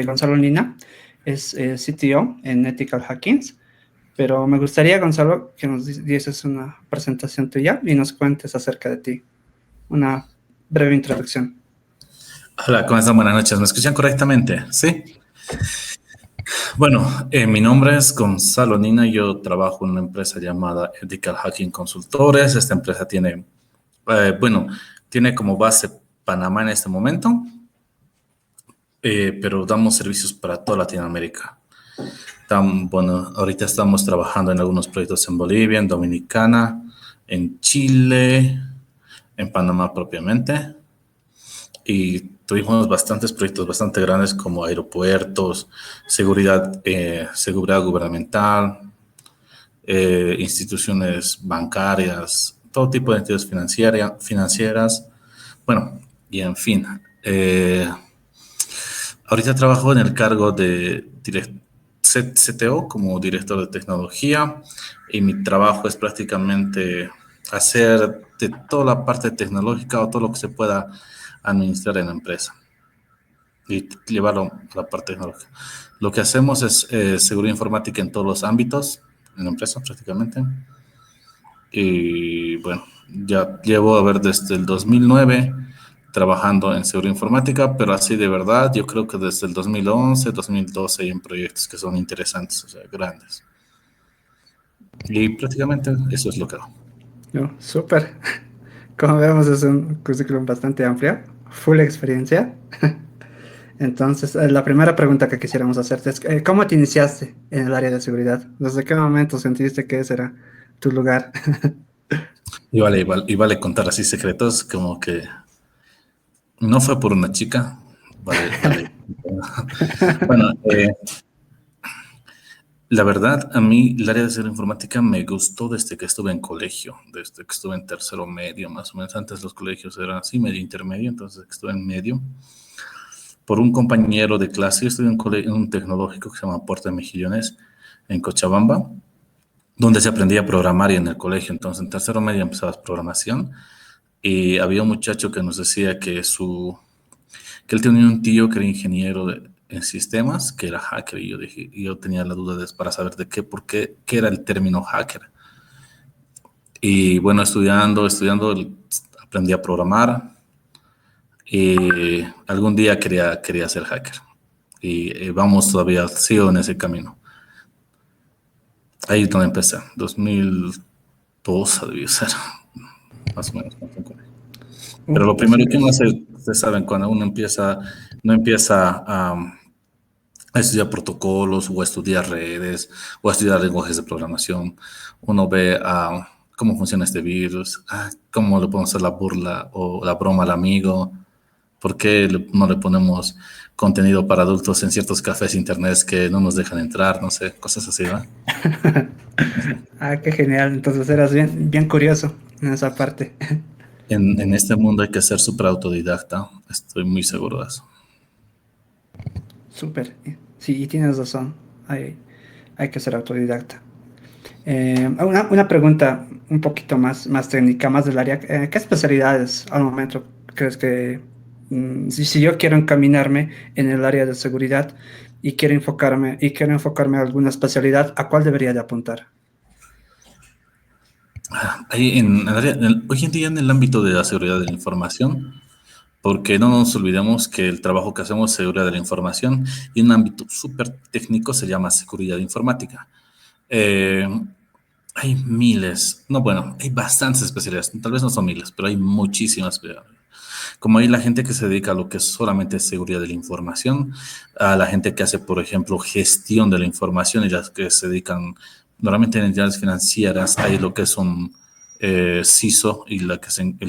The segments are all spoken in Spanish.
Gonzalo Lina es CTO en Ethical Hackings, pero me gustaría, Gonzalo, que nos dieses una presentación tuya y nos cuentes acerca de ti, una breve introducción. Hola, ¿cómo están? Buenas noches. ¿Me escuchan correctamente? Sí. Bueno, mi nombre es Gonzalo Lina. Yo trabajo en una empresa llamada Ethical Hacking Consultores. Esta empresa tiene como base Panamá en este momento, pero damos servicios para toda Latinoamérica. Ahorita estamos trabajando en algunos proyectos en Bolivia, en Dominicana, en Chile, en Panamá propiamente. Y tuvimos bastantes proyectos bastante grandes como aeropuertos, seguridad gubernamental, instituciones bancarias, todo tipo de entidades financieras. Bueno, y en fin. Ahorita trabajo en el cargo de CTO como director de tecnología, y mi trabajo es prácticamente hacer de toda la parte tecnológica o todo lo que se pueda administrar en la empresa y llevarlo a la parte tecnológica. Lo que hacemos es seguridad informática en todos los ámbitos en la empresa prácticamente. Y bueno, ya llevo desde el 2009 trabajando en seguridad informática, pero así de verdad, yo creo que desde el 2011, 2012 hay en proyectos que son interesantes, o sea, grandes. Y prácticamente eso es lo que hago. No, súper. Como vemos, es un currículum bastante amplio, full experiencia. Entonces, la primera pregunta que quisiéramos hacerte es, ¿cómo te iniciaste en el área de seguridad? ¿Desde qué momento sentiste que ese era tu lugar? Y vale contar así secretos, como que no fue por una chica, vale. Bueno, la verdad, a mí el área de seguridad informática me gustó desde que estuve en colegio, desde que estuve en tercero medio, más o menos. Antes los colegios eran así, medio intermedio, entonces estuve en medio. Por un compañero de clase, yo estuve en un tecnológico que se llama Puerto de Mejillones, en Cochabamba, donde se aprendía a programar y en el colegio. Entonces, en tercero medio empezabas programación, y había un muchacho que nos decía que él tenía un tío que era ingeniero en sistemas, que era hacker, y yo tenía la duda para saber qué era el término hacker. Y bueno, estudiando, aprendí a programar, y algún día quería ser hacker. Y sigo en ese camino. Ahí es donde empecé, 2002 debió ser, más o menos. Pero lo primero que uno hace, ustedes saben, cuando uno no empieza a estudiar protocolos o a estudiar redes o a estudiar lenguajes de programación, uno ve cómo funciona este virus, cómo le podemos hacer la burla o la broma al amigo, por qué no le ponemos contenido para adultos en ciertos cafés internet que no nos dejan entrar, no sé, cosas así, ¿va? Qué genial. Entonces eras bien, bien curioso en esa parte. En este mundo hay que ser súper autodidacta, estoy muy seguro de eso. Súper. Sí, tienes razón. Hay que ser autodidacta. Una pregunta un poquito más técnica, más del área. ¿Qué especialidades al momento crees que, si yo quiero encaminarme en el área de seguridad y quiero enfocarme en alguna especialidad, ¿a cuál debería de apuntar? Hoy en día en el ámbito de la seguridad de la información, porque no nos olvidemos que el trabajo que hacemos es seguridad de la información, y un ámbito súper técnico se llama seguridad informática. Eh, Hay miles, no, bueno, hay bastantes especialidades, tal vez no son miles, pero hay muchísimas especialidades. Como hay la gente que se dedica a lo que es solamente seguridad de la información, a la gente que hace, por ejemplo, gestión de la información, y las que se dedican normalmente en entidades financieras, hay lo que es un CISO, y el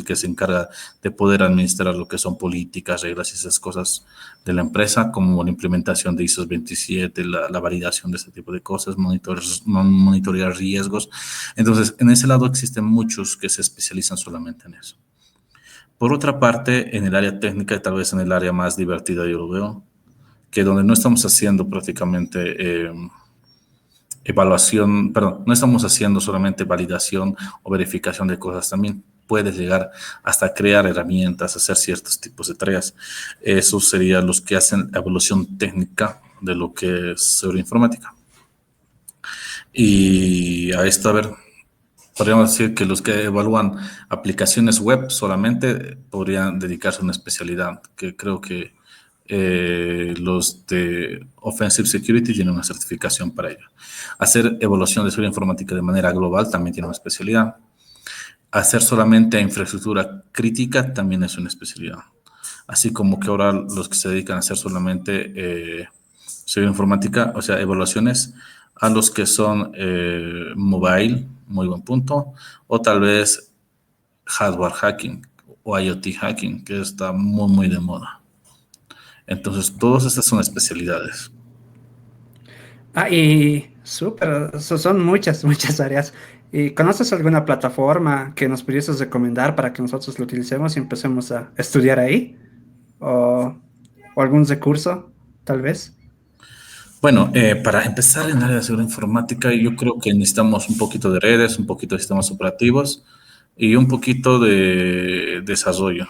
que se encarga de poder administrar lo que son políticas, reglas y esas cosas de la empresa, como la implementación de ISO 27, la validación de este tipo de cosas, monitorear riesgos. Entonces, en ese lado existen muchos que se especializan solamente en eso. Por otra parte, en el área técnica y tal vez en el área más divertida, yo lo veo, que donde no estamos haciendo prácticamente no estamos haciendo solamente validación o verificación de cosas, también puedes llegar hasta crear herramientas, hacer ciertos tipos de tareas. Esos serían los que hacen evaluación técnica de lo que es seguridad informática. Y a esto, a ver, podríamos decir que los que evalúan aplicaciones web solamente podrían dedicarse a una especialidad, que creo que los de Offensive Security tienen una certificación para ello. Hacer evaluación de seguridad informática de manera global también tiene una especialidad. Hacer solamente a infraestructura crítica también es una especialidad. Así como que ahora los que se dedican a hacer solamente seguridad informática, o sea, evaluaciones a los que son mobile, muy buen punto, o tal vez hardware hacking o IoT hacking, que está muy, muy de moda. Entonces, todas estas son especialidades. Ah, y súper, son muchas, muchas áreas. ¿Y conoces alguna plataforma que nos pudieses recomendar para que nosotros lo utilicemos y empecemos a estudiar ahí? ¿O algún recurso, tal vez? Bueno, para empezar en el área de seguridad informática, yo creo que necesitamos un poquito de redes, un poquito de sistemas operativos y un poquito de desarrollo.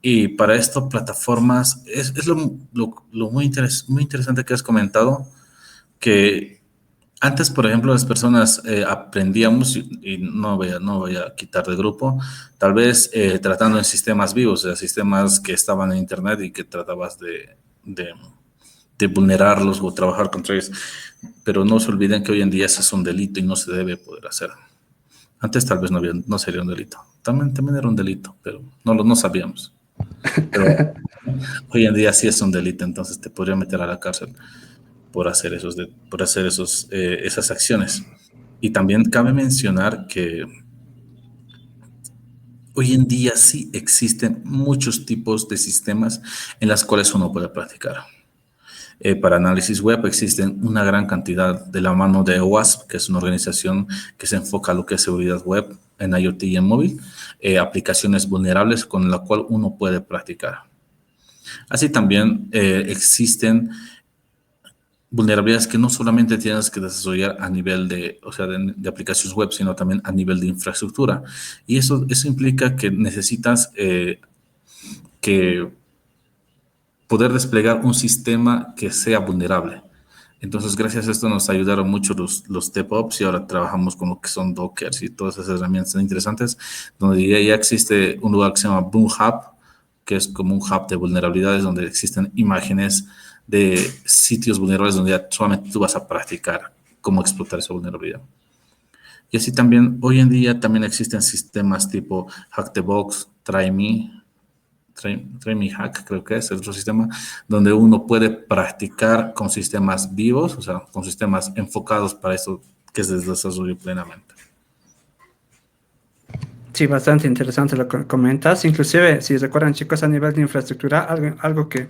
Y para esto, plataformas, es lo muy, muy interesante que has comentado, que antes, por ejemplo, las personas aprendíamos, y no voy a quitar de grupo, tal vez tratando en sistemas vivos, o sea, sistemas que estaban en Internet y que tratabas de de vulnerarlos o trabajar contra ellos. Pero no se olviden que hoy en día eso es un delito y no se debe poder hacer. Antes tal vez no sería un delito. También era un delito, pero no sabíamos. Pero hoy en día sí es un delito, entonces te podría meter a la cárcel por hacer esas acciones. Y también cabe mencionar que hoy en día sí existen muchos tipos de sistemas en las cuales uno puede practicar. Para análisis web existen una gran cantidad de la mano de OWASP, que es una organización que se enfoca a lo que es seguridad web en IoT y en móvil, aplicaciones vulnerables con la cual uno puede practicar. Así también existen vulnerabilidades que no solamente tienes que desarrollar a nivel o sea, de aplicaciones web, sino también a nivel de infraestructura. Y eso implica que necesitas que poder desplegar un sistema que sea vulnerable. Entonces, gracias a esto nos ayudaron mucho los DevOps y ahora trabajamos con lo que son Dockers y todas esas herramientas tan interesantes, donde ya existe un lugar que se llama Boom Hub, que es como un hub de vulnerabilidades donde existen imágenes de sitios vulnerables donde ya solamente tú vas a practicar cómo explotar esa vulnerabilidad. Y así también, hoy en día también existen sistemas tipo Hack the Box, Try Me Hack, creo que es el otro sistema, donde uno puede practicar con sistemas vivos, o sea, con sistemas enfocados para eso que es desarrollo plenamente. Sí, bastante interesante lo que comentas. Inclusive, si recuerdan, chicos, a nivel de infraestructura, algo que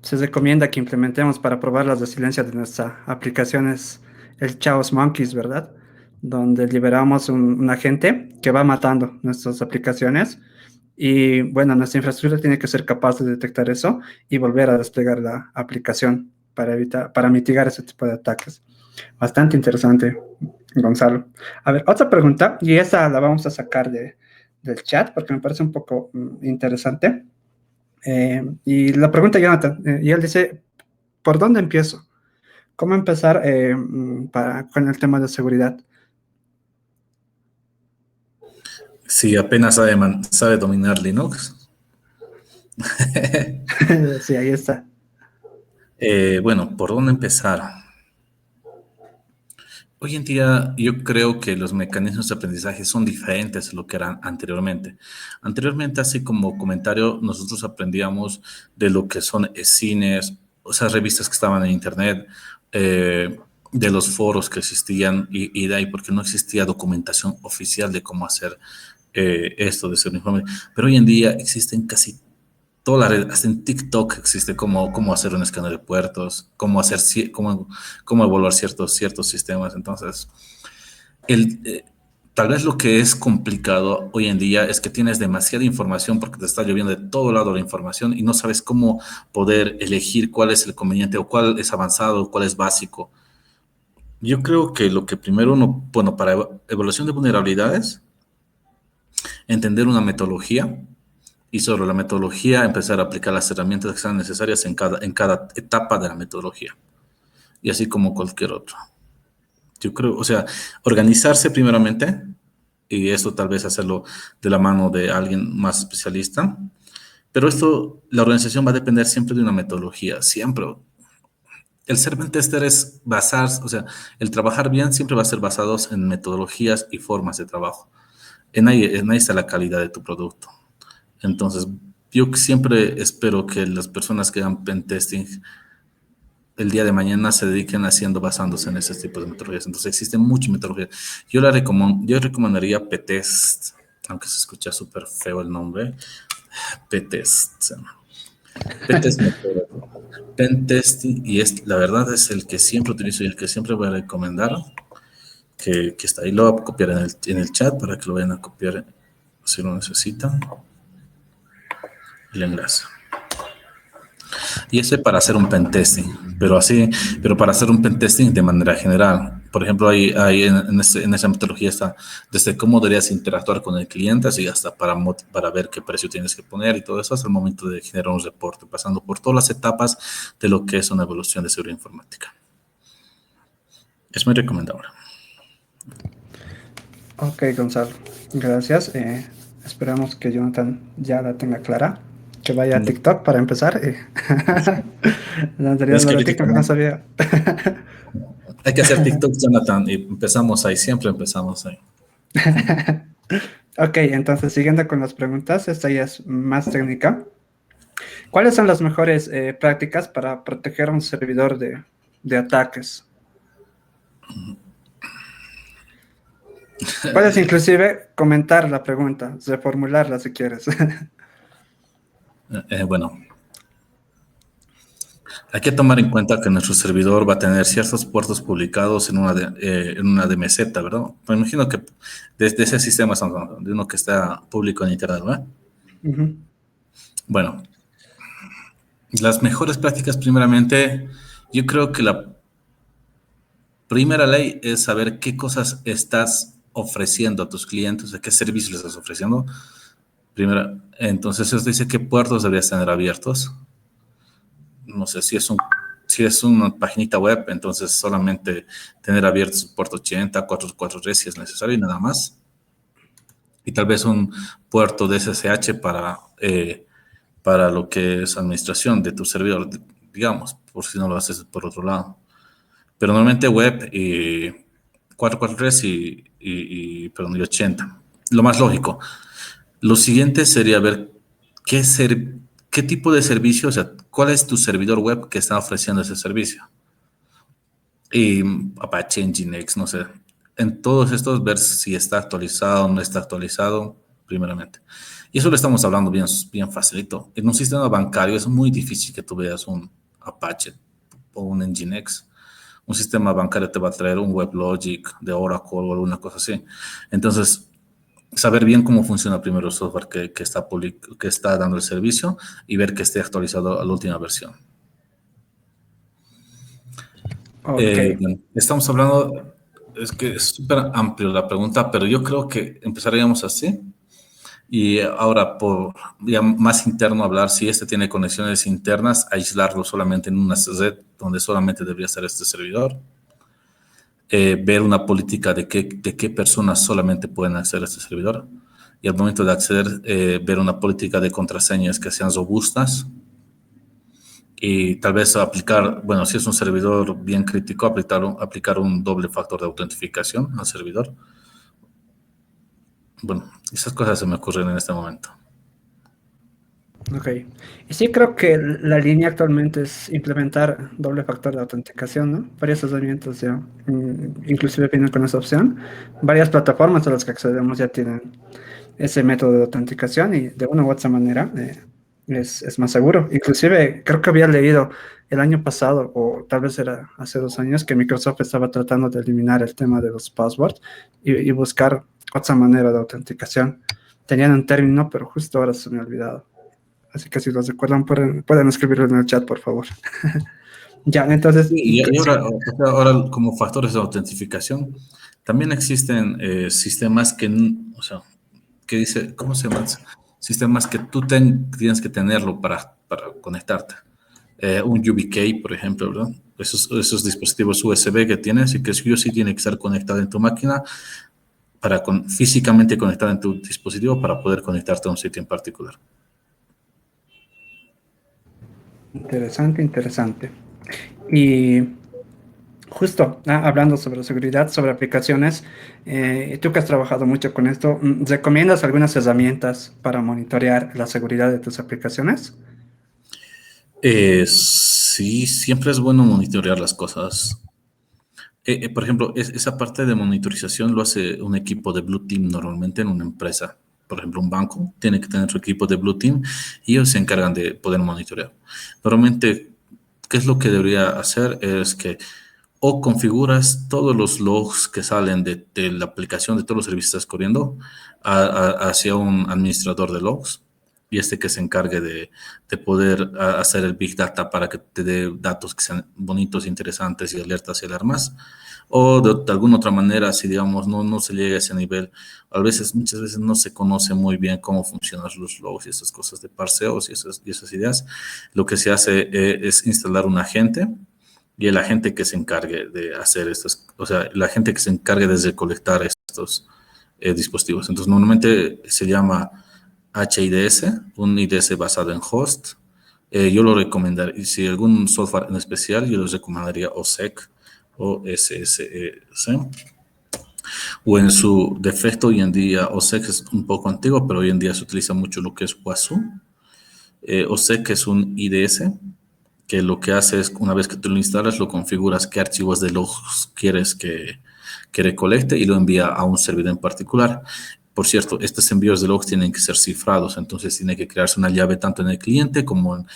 se recomienda que implementemos para probar la resiliencia de nuestra aplicación es el Chaos Monkeys, ¿verdad? Donde liberamos un agente que va matando nuestras aplicaciones y bueno, nuestra infraestructura tiene que ser capaz de detectar eso y volver a desplegar la aplicación para mitigar ese tipo de ataques. Bastante interesante, Gonzalo. A ver, otra pregunta, y esa la vamos a sacar del chat porque me parece un poco interesante. Y la pregunta Jonathan, y él dice, ¿por dónde empiezo? ¿Cómo empezar con el tema de seguridad? Si apenas sabe dominar Linux. Sí, ahí está. Bueno, ¿por dónde empezar? Hoy en día yo creo que los mecanismos de aprendizaje son diferentes a lo que eran anteriormente. Anteriormente, así como comentario, nosotros aprendíamos de lo que son cines, o sea, revistas que estaban en internet, de los foros que existían y de ahí porque no existía documentación oficial de cómo hacer esto de ser uniforme. Pero hoy en día existen casi toda la red, hasta en TikTok existe cómo hacer un escáner de puertos, cómo evaluar ciertos sistemas. Entonces, el, eh, tal vez lo que es complicado hoy en día es que tienes demasiada información porque te está lloviendo de todo lado la información y no sabes cómo poder elegir cuál es el conveniente o cuál es avanzado o cuál es básico. Yo creo que lo que primero uno, bueno, para evaluación de vulnerabilidades, entender una metodología y sobre la metodología empezar a aplicar las herramientas que sean necesarias en cada etapa de la metodología. Y así como cualquier otro. Yo creo, o sea, organizarse primeramente y eso tal vez hacerlo de la mano de alguien más especialista. Pero esto, la organización va a depender siempre de una metodología, siempre. El ser pentester es basar, o sea, el trabajar bien siempre va a ser basado en metodologías y formas de trabajo. En ahí está la calidad de tu producto. Entonces, yo siempre espero que las personas que hagan pentesting el día de mañana se dediquen basándose en ese tipo de metodologías. Entonces, existen muchas metodologías. Yo recomendaría P-Test, aunque se escucha súper feo el nombre. P-Test. P-Test Pentesting, y la verdad es el que siempre utilizo y el que siempre voy a recomendar, que está ahí. Lo voy a copiar en el chat para que lo vayan a copiar si lo necesitan. El enlace. Y ese para hacer un pentesting, pero para hacer un pentesting de manera general. Por ejemplo, en esa metodología está desde cómo deberías interactuar con el cliente, así hasta para ver qué precio tienes que poner y todo eso hasta el momento de generar un reporte, pasando por todas las etapas de lo que es una evolución de seguridad informática. Es muy recomendable. Ok, Gonzalo, gracias. Esperamos que Jonathan ya la tenga clara. Que vaya a TikTok para empezar. La anterior Es no que era TikTok, no sabía. hay que hacer TikTok, Jonathan, y empezamos ahí, siempre empezamos ahí. Ok, entonces siguiendo con las preguntas, esta ya es más técnica. ¿Cuáles son las mejores prácticas para proteger a un servidor de ataques? Puedes inclusive comentar la pregunta, reformularla si quieres. Bueno, hay que tomar en cuenta que nuestro servidor va a tener ciertos puertos publicados en una DMZ, ¿verdad? Me imagino que desde ese sistema estamos hablando, de uno que está público en Internet, ¿verdad? Uh-huh. Bueno, las mejores prácticas, primeramente, yo creo que la primera ley es saber qué cosas estás ofreciendo a tus clientes, de qué servicios les estás ofreciendo. Primero, entonces eso dice qué puertos deberías tener abiertos. No sé, si es una paginita web, entonces solamente tener abiertos el puerto 80, 443 si es necesario y nada más. Y tal vez un puerto de SSH para lo que es administración de tu servidor, digamos, por si no lo haces por otro lado. Pero normalmente web y 443 y 80. Lo más lógico. Lo siguiente sería ver qué tipo de servicio, o sea, cuál es tu servidor web que está ofreciendo ese servicio. Y Apache, Nginx, no sé. En todos estos, ver si está actualizado o no está actualizado, primeramente. Y eso lo estamos hablando bien facilito. En un sistema bancario es muy difícil que tú veas un Apache o un Nginx. Un sistema bancario te va a traer un WebLogic de Oracle o alguna cosa así. Entonces, saber bien cómo funciona primero el software que está dando el servicio y ver que esté actualizado a la última versión. Ok. Bueno, estamos hablando, es que es súper amplio la pregunta, pero yo creo que empezaríamos así. Y ahora, por ya más interno, hablar si este tiene conexiones internas, aislarlo solamente en una red donde solamente debería estar este servidor. Ver una política de qué personas solamente pueden acceder a este servidor. Y al momento de acceder, ver una política de contraseñas que sean robustas. Y tal vez aplicar, bueno, si es un servidor bien crítico, aplicar un doble factor de autentificación al servidor. Bueno, esas cosas se me ocurren en este momento. Ok. Y sí creo que la línea actualmente es implementar doble factor de autenticación, ¿no? Varias herramientas ya, inclusive vienen con esa opción. Varias plataformas a las que accedemos ya tienen ese método de autenticación y de una u otra manera es más seguro. Inclusive creo que había leído el año pasado, o tal vez era hace 2 años, que Microsoft estaba tratando de eliminar el tema de los passwords y buscar otra manera de autenticación. Tenían un término, pero justo ahora se me ha olvidado. Así que si los recuerdan, pueden escribirlo en el chat, por favor. Ya, entonces, Y ahora, como factores de autentificación, también existen sistemas que, o sea, que dice, ¿cómo se llama? Sistemas que tú tienes que tenerlo para conectarte. Un YubiKey, por ejemplo, ¿verdad? Esos dispositivos USB que tienes y que sí o sí tiene que estar conectado en tu máquina físicamente conectado en tu dispositivo para poder conectarte a un sitio en particular. Interesante, interesante. Y justo hablando sobre seguridad, sobre aplicaciones, tú que has trabajado mucho con esto, ¿recomiendas algunas herramientas para monitorear la seguridad de tus aplicaciones? Sí, siempre es bueno monitorear las cosas. Por ejemplo, esa parte de monitorización lo hace un equipo de Blue Team normalmente en una empresa. Por ejemplo, un banco tiene que tener su equipo de Blue Team y ellos se encargan de poder monitorear. Normalmente, ¿qué es lo que debería hacer? Es que o configuras todos los logs que salen de la aplicación, de todos los servicios que estás corriendo, hacia un administrador de logs y este que se encargue de poder hacer el Big Data para que te dé datos que sean bonitos, interesantes y alertas y alarmas. O de alguna otra manera, si digamos no se llega a ese nivel, muchas veces no se conoce muy bien cómo funcionan los logs y esas cosas de parseos y esas ideas, lo que se hace es instalar un agente y el agente que se encargue de hacer estas, o sea, la gente que se encargue de recolectar estos dispositivos. Entonces, normalmente se llama HIDS, un IDS basado en host. Yo lo recomendaría, y si algún software en especial, yo les recomendaría OSEC o SSC. O en su defecto, hoy en día OSEC es un poco antiguo, pero hoy en día se utiliza mucho lo que es WASU. OSEC es un IDS que lo que hace es, una vez que tú lo instalas, lo configuras qué archivos de logs quieres que recolecte y lo envía a un servidor en particular. Por cierto, estos envíos de logs tienen que ser cifrados, entonces tiene que crearse una llave tanto en el cliente como en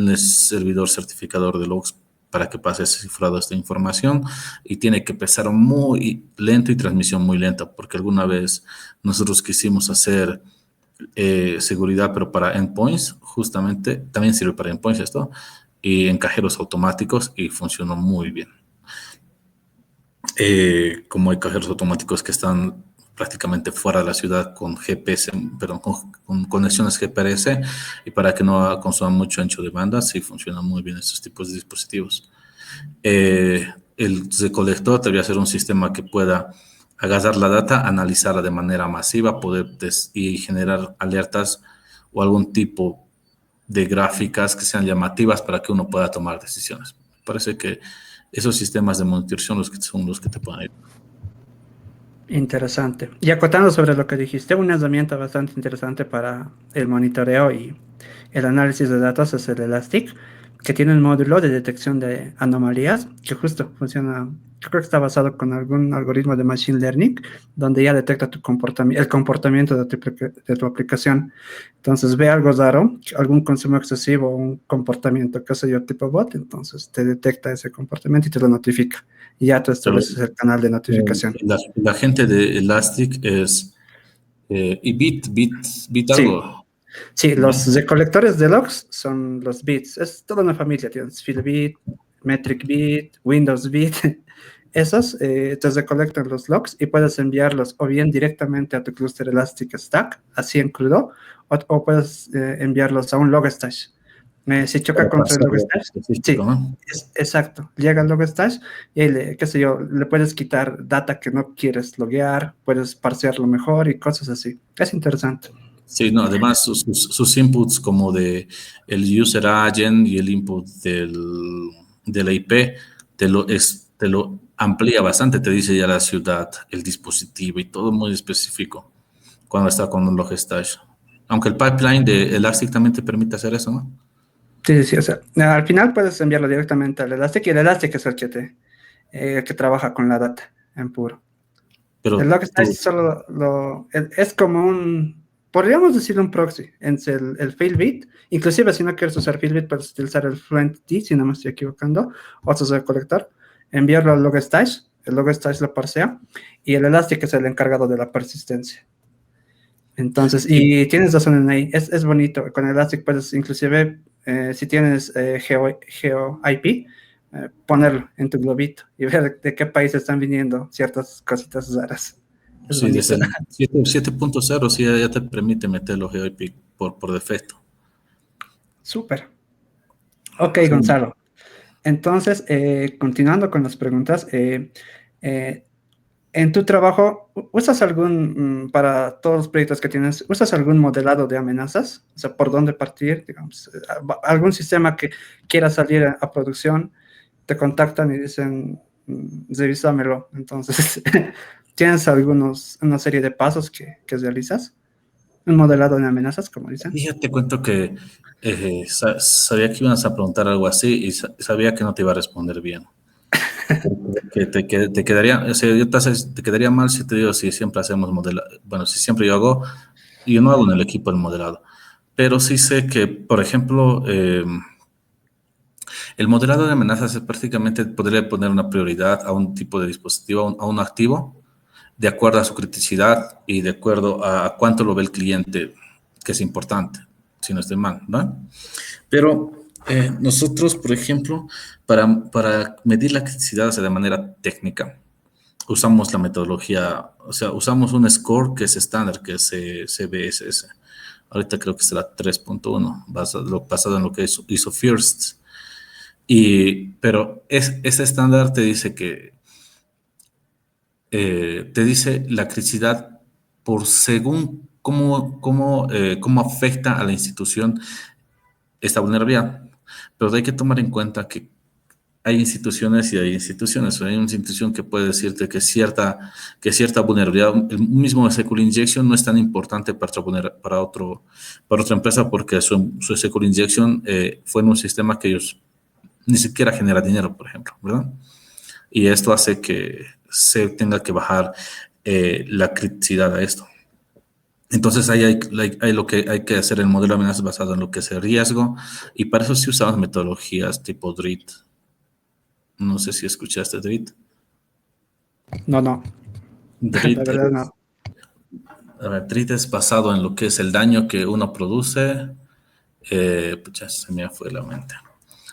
el servidor certificador de logs para que pase ese cifrado esta información y tiene que pesar muy lento y transmisión muy lenta, porque alguna vez nosotros quisimos hacer seguridad, pero para endpoints, justamente, también sirve para endpoints esto, y en cajeros automáticos y funcionó muy bien. Como hay cajeros automáticos que están prácticamente fuera de la ciudad con GPS, perdón, con conexiones GPS y para que no consuman mucho ancho de banda, sí funcionan muy bien estos tipos de dispositivos. El recolector debería ser un sistema que pueda agarrar la data, analizarla de manera masiva, y generar alertas o algún tipo de gráficas que sean llamativas para que uno pueda tomar decisiones. Me parece que esos sistemas de monitorización son los que te pueden ayudar. Interesante. Y acotando sobre lo que dijiste, una herramienta bastante interesante para el monitoreo y el análisis de datos es el Elastic, que tiene un módulo de detección de anomalías que justo funciona, yo creo que está basado con algún algoritmo de Machine Learning, donde ya detecta el comportamiento de tu aplicación. Entonces ve algo raro, algún consumo excesivo, un comportamiento, qué sé yo, tipo bot, entonces te detecta ese comportamiento y te lo notifica. Y ya tú Pero, estableces el canal de notificación. la gente de Elastic es y Bit Sí, algo, sí, ¿ya? los recolectores de logs son los bits. Es toda una familia. Tienes Philbit, Metric Bit, Windows Bit. Esos te recolectan los logs y puedes enviarlos o bien directamente a tu clúster Elastic Stack, así en crudo, o puedes enviarlos a un Logstash. Si choca Para contra el pasarlo Logstash, específico, sí, ¿no? exacto. Llega al Logstash y ahí qué sé yo, le puedes quitar data que no quieres loguear, puedes parsearlo mejor y cosas así. Es interesante. Sí, no, además sus inputs como de el user agent y el input de la IP te lo amplía bastante, te dice ya la ciudad, el dispositivo y todo muy específico cuando está con un Logstash. Aunque el pipeline de Elastic también te permite hacer eso, ¿no? Sí, sí, sí, o sea, al final puedes enviarlo directamente al Elastic y el Elastic es el que trabaja con la data en puro. El Pero Logstash tú, solo es como podríamos decir un proxy entre el Failbit, inclusive si no quieres usar Failbit puedes utilizar el FluentD, si no me estoy equivocando, otro recolector, enviarlo al Logstash, el Logstash lo parsea y el Elastic es el encargado de la persistencia. Entonces, sí, y tienes razón en ahí, es bonito. Con Elastic puedes inclusive, si tienes Geo IP, ponerlo en tu globito y ver de qué país están viniendo ciertas cositas raras. Es Sí, bonito. desde el 7.0 sí ya te permite meter los GeoIP por defecto. Súper. Ok, Sí. Gonzalo. Entonces, continuando con las preguntas, eh, en tu trabajo, ¿usas para todos los proyectos que tienes, usas algún modelado de amenazas? O sea, ¿por dónde partir? Digamos, algún sistema que quiera salir a producción, te contactan y dicen, revísamelo. Entonces, ¿tienes una serie de pasos que realizas? Un modelado de amenazas, como dicen. Fíjate, cuento que sabía que ibas a preguntar algo así y sabía que no te iba a responder bien. Que te quedaría, o sea, te quedaría mal si te digo si siempre hacemos modelado. Bueno, si siempre yo no hago en el equipo el modelado, pero sí sé que, por ejemplo, el modelado de amenazas es prácticamente podría poner una prioridad a un tipo de dispositivo, a un activo, de acuerdo a su criticidad y de acuerdo a cuánto lo ve el cliente, que es importante, si no estoy mal, ¿no? Pero nosotros, por ejemplo, para medir la criticidad, o sea, de manera técnica, usamos la metodología, o sea, usamos un score que es estándar, que es CBSS. Ahorita creo que será 3.1, basado en lo que hizo First. Pero ese estándar te dice te dice la criticidad por según cómo afecta a la institución esta vulnerabilidad. Pero hay que tomar en cuenta que hay instituciones y hay instituciones. Hay una institución que puede decirte que cierta vulnerabilidad, el mismo SQL injection no es tan importante para otra empresa porque su SQL injection fue en un sistema que ellos ni siquiera genera dinero, por ejemplo, ¿verdad? Y esto hace que se tenga que bajar la criticidad a esto. Entonces ahí hay lo que hay que hacer el modelo de amenazas basado en lo que es el riesgo y para eso sí usamos metodologías tipo DRIT. No sé si escuchaste DRIT. No, no, la DRIT verdad no. DRIT es basado en lo que es el daño que uno produce. Pucha, se me fue la mente.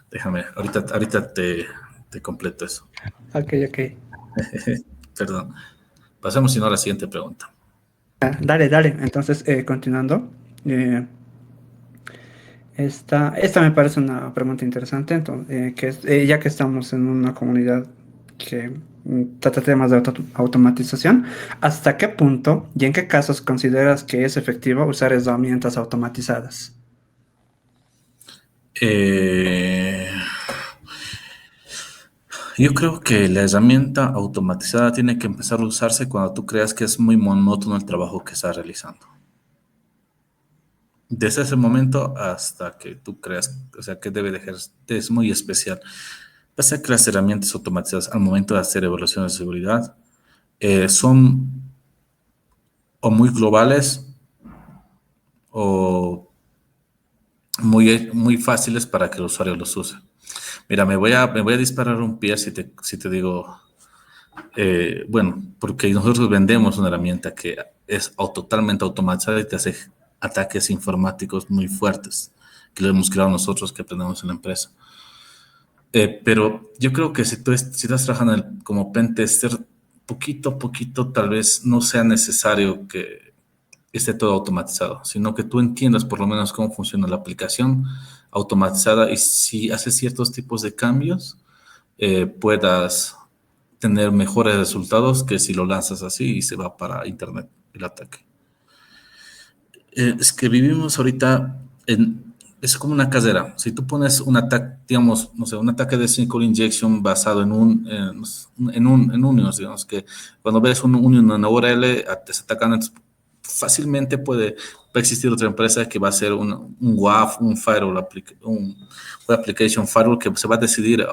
Déjame, ahorita te completo eso. Ok, ok. Perdón. Pasemos si no a la siguiente pregunta. Dale, dale. Entonces, continuando. eh, esta me parece una pregunta interesante, entonces, ya que estamos en una comunidad que trata temas de automatización, ¿hasta qué punto y en qué casos consideras que es efectivo usar herramientas automatizadas? Eh, yo creo que la herramienta automatizada tiene que empezar a usarse cuando tú creas que es muy monótono el trabajo que estás realizando. Desde ese momento hasta que tú creas, o sea, que debe dejar, es muy especial. Pasa que las herramientas automatizadas al momento de hacer evaluaciones de seguridad son o muy globales o muy fáciles para que el usuario los use. Mira, me voy a disparar un pie si te digo, bueno, porque nosotros vendemos una herramienta que es totalmente automatizada y te hace ataques informáticos muy fuertes, que lo hemos creado nosotros, que aprendemos en la empresa. Pero yo creo que si estás trabajando como pentester, poquito a poquito tal vez no sea necesario que esté todo automatizado, sino que tú entiendas por lo menos cómo funciona la aplicación automatizada y si haces ciertos tipos de cambios, puedas tener mejores resultados que si lo lanzas así y se va para internet el ataque. Es que vivimos ahorita es como una casera. Si tú pones un ataque, digamos, no sé, un ataque de SQL injection basado en unions, digamos que cuando ves un union en URL, te está atacando, fácilmente puede existir otra empresa que va a hacer un WAF, un firewall, un web application firewall que se va a decidir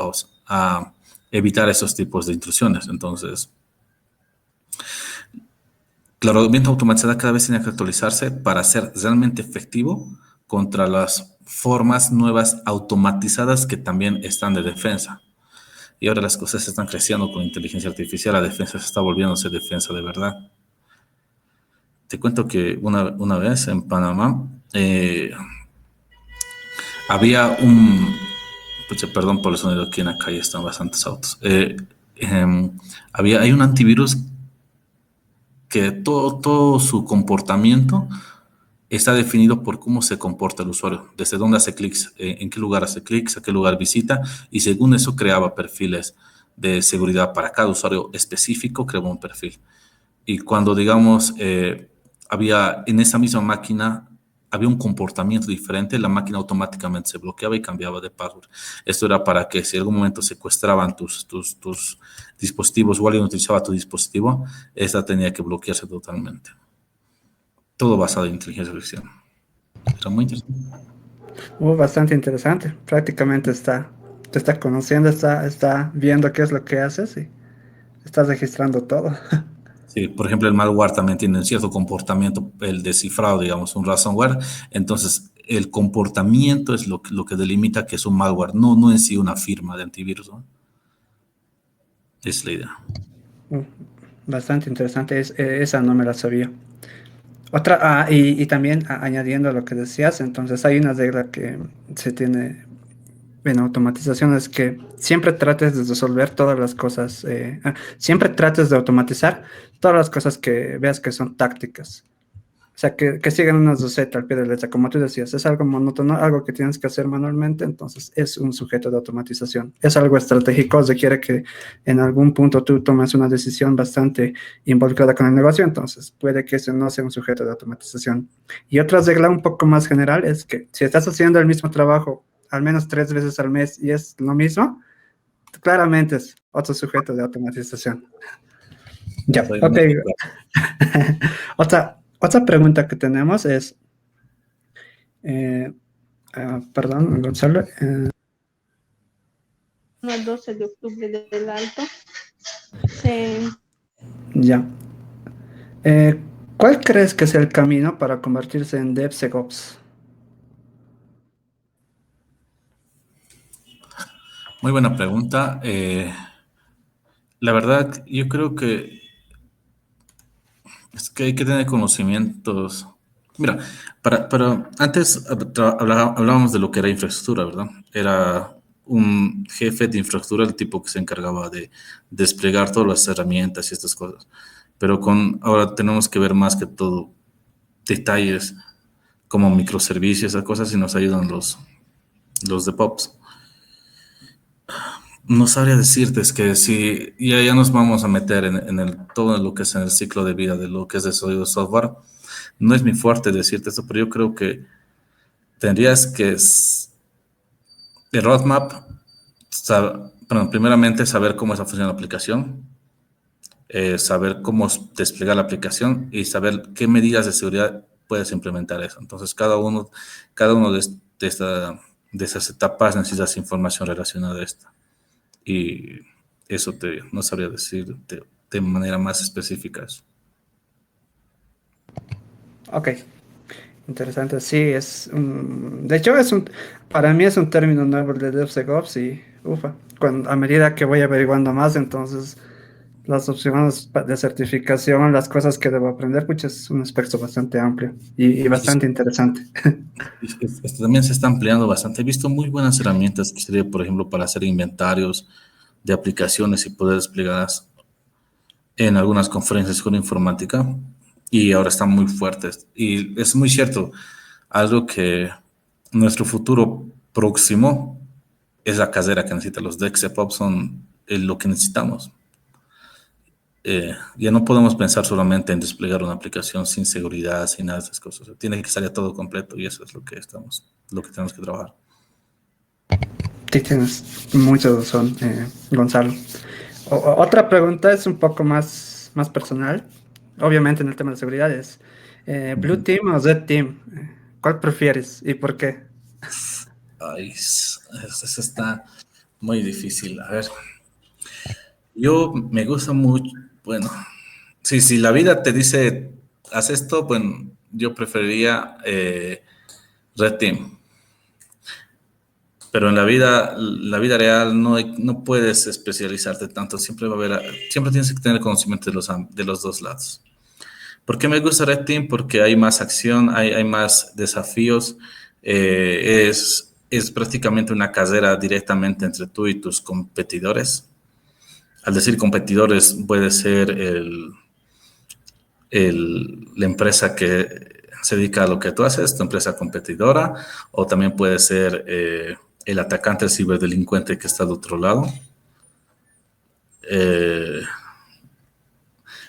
a evitar esos tipos de intrusiones. Entonces, la herramienta automatizada cada vez tiene que actualizarse para ser realmente efectivo contra las formas nuevas automatizadas que también están de defensa. Y ahora las cosas están creciendo con inteligencia artificial, la defensa se está volviéndose defensa de verdad. Te cuento que una vez en Panamá había pucha, perdón por el sonido, aquí en la calle están bastantes autos. Hay un antivirus que todo su comportamiento está definido por cómo se comporta el usuario, desde dónde hace clics, en qué lugar hace clics, a qué lugar visita, y según eso creaba perfiles de seguridad para cada usuario específico, creaba un perfil. Y cuando, digamos, había en esa misma máquina, había un comportamiento diferente, la máquina automáticamente se bloqueaba y cambiaba de password. Esto era para que si en algún momento secuestraban tus dispositivos o alguien utilizaba tu dispositivo, esta tenía que bloquearse totalmente. Todo basado en inteligencia artificial. Era muy interesante. Bastante interesante. Prácticamente te está conociendo, está viendo qué es lo que haces y estás registrando todo. Sí, por ejemplo, el malware también tiene cierto comportamiento, el descifrado, digamos, un ransomware. Entonces, el comportamiento es lo que delimita que es un malware, no en sí una firma de antivirus, ¿no? Es la idea. Mm, Bastante interesante, esa no me la sabía. Otra, y también añadiendo a lo que decías, entonces hay una regla que se tiene en automatización, es que siempre trates de resolver todas las cosas, siempre trates de automatizar todas las cosas que veas que son tácticas. O sea, que sigan una receta al pie de la letra, como tú decías, es algo monótono, algo que tienes que hacer manualmente, entonces es un sujeto de automatización. Es algo estratégico, requiere que en algún punto tú tomes una decisión bastante involucrada con el negocio, entonces puede que ese no sea un sujeto de automatización. Y otra regla un poco más general es que si estás haciendo el mismo trabajo al menos 3 veces al mes y es lo mismo, claramente es otro sujeto de automatización. Ya, Soy ok. muy de acuerdo. Otra pregunta que tenemos es, eh, perdón, Gonzalo. El 12 de octubre del Alto. Se Ya. ¿Cuál crees que es el camino para convertirse en DevSecOps? Muy buena pregunta. La verdad, yo creo que es que hay que tener conocimientos. Mira, para antes hablábamos de lo que era infraestructura, ¿verdad? Era un jefe de infraestructura, el tipo que se encargaba de desplegar todas las herramientas y estas cosas. Pero ahora tenemos que ver más que todo detalles como microservicios, esas cosas, y nos ayudan los DevOps. No sabría decirte, es que si ya nos vamos a meter todo lo que es en el ciclo de vida de lo que es desarrollo de software, no es mi fuerte decirte esto, pero yo creo que tendrías que, el roadmap, primeramente saber cómo está funcionando la aplicación, saber cómo desplegar la aplicación y saber qué medidas de seguridad puedes implementar eso. Entonces, cada uno de esas etapas necesitas información relacionada a esto. Y eso no sabría decir de manera más específica eso. Ok, interesante. Sí, de hecho, para mí es un término nuevo el de DevSecOps y, ufa, a medida que voy averiguando más, entonces las opciones de certificación, las cosas que debo aprender, pues es un espectro bastante amplio y Y, bastante interesante. esto también se está ampliando bastante. He visto muy buenas herramientas que sería, por ejemplo, para hacer inventarios de aplicaciones y poder desplegarlas en algunas conferencias con informática y ahora están muy fuertes. Y es muy cierto, algo que nuestro futuro próximo es la carrera que necesita. Los DevSecOps son lo que necesitamos. Ya no podemos pensar solamente en desplegar una aplicación sin seguridad, sin nada de esas cosas. Tiene que salir todo completo y eso es lo que tenemos que trabajar. Sí, tienes mucha razón, Gonzalo. Otra pregunta es un poco más personal, obviamente en el tema de seguridad es, ¿Blue Ujú. Team o Red Team? ¿Cuál prefieres y por qué? Ay, eso está muy difícil. A ver, yo me gusta mucho, bueno, si la vida te dice, haz esto, bueno, yo preferiría Red Team. Pero en la vida real no puedes especializarte tanto, siempre tienes que tener conocimiento de los dos lados. ¿Por qué me gusta Red Team? Porque hay más acción, hay más desafíos, es prácticamente una carrera directamente entre tú y tus competidores. Al decir competidores puede ser la empresa que se dedica a lo que tú haces, tu empresa competidora, o también puede ser el atacante, el ciberdelincuente que está al otro lado.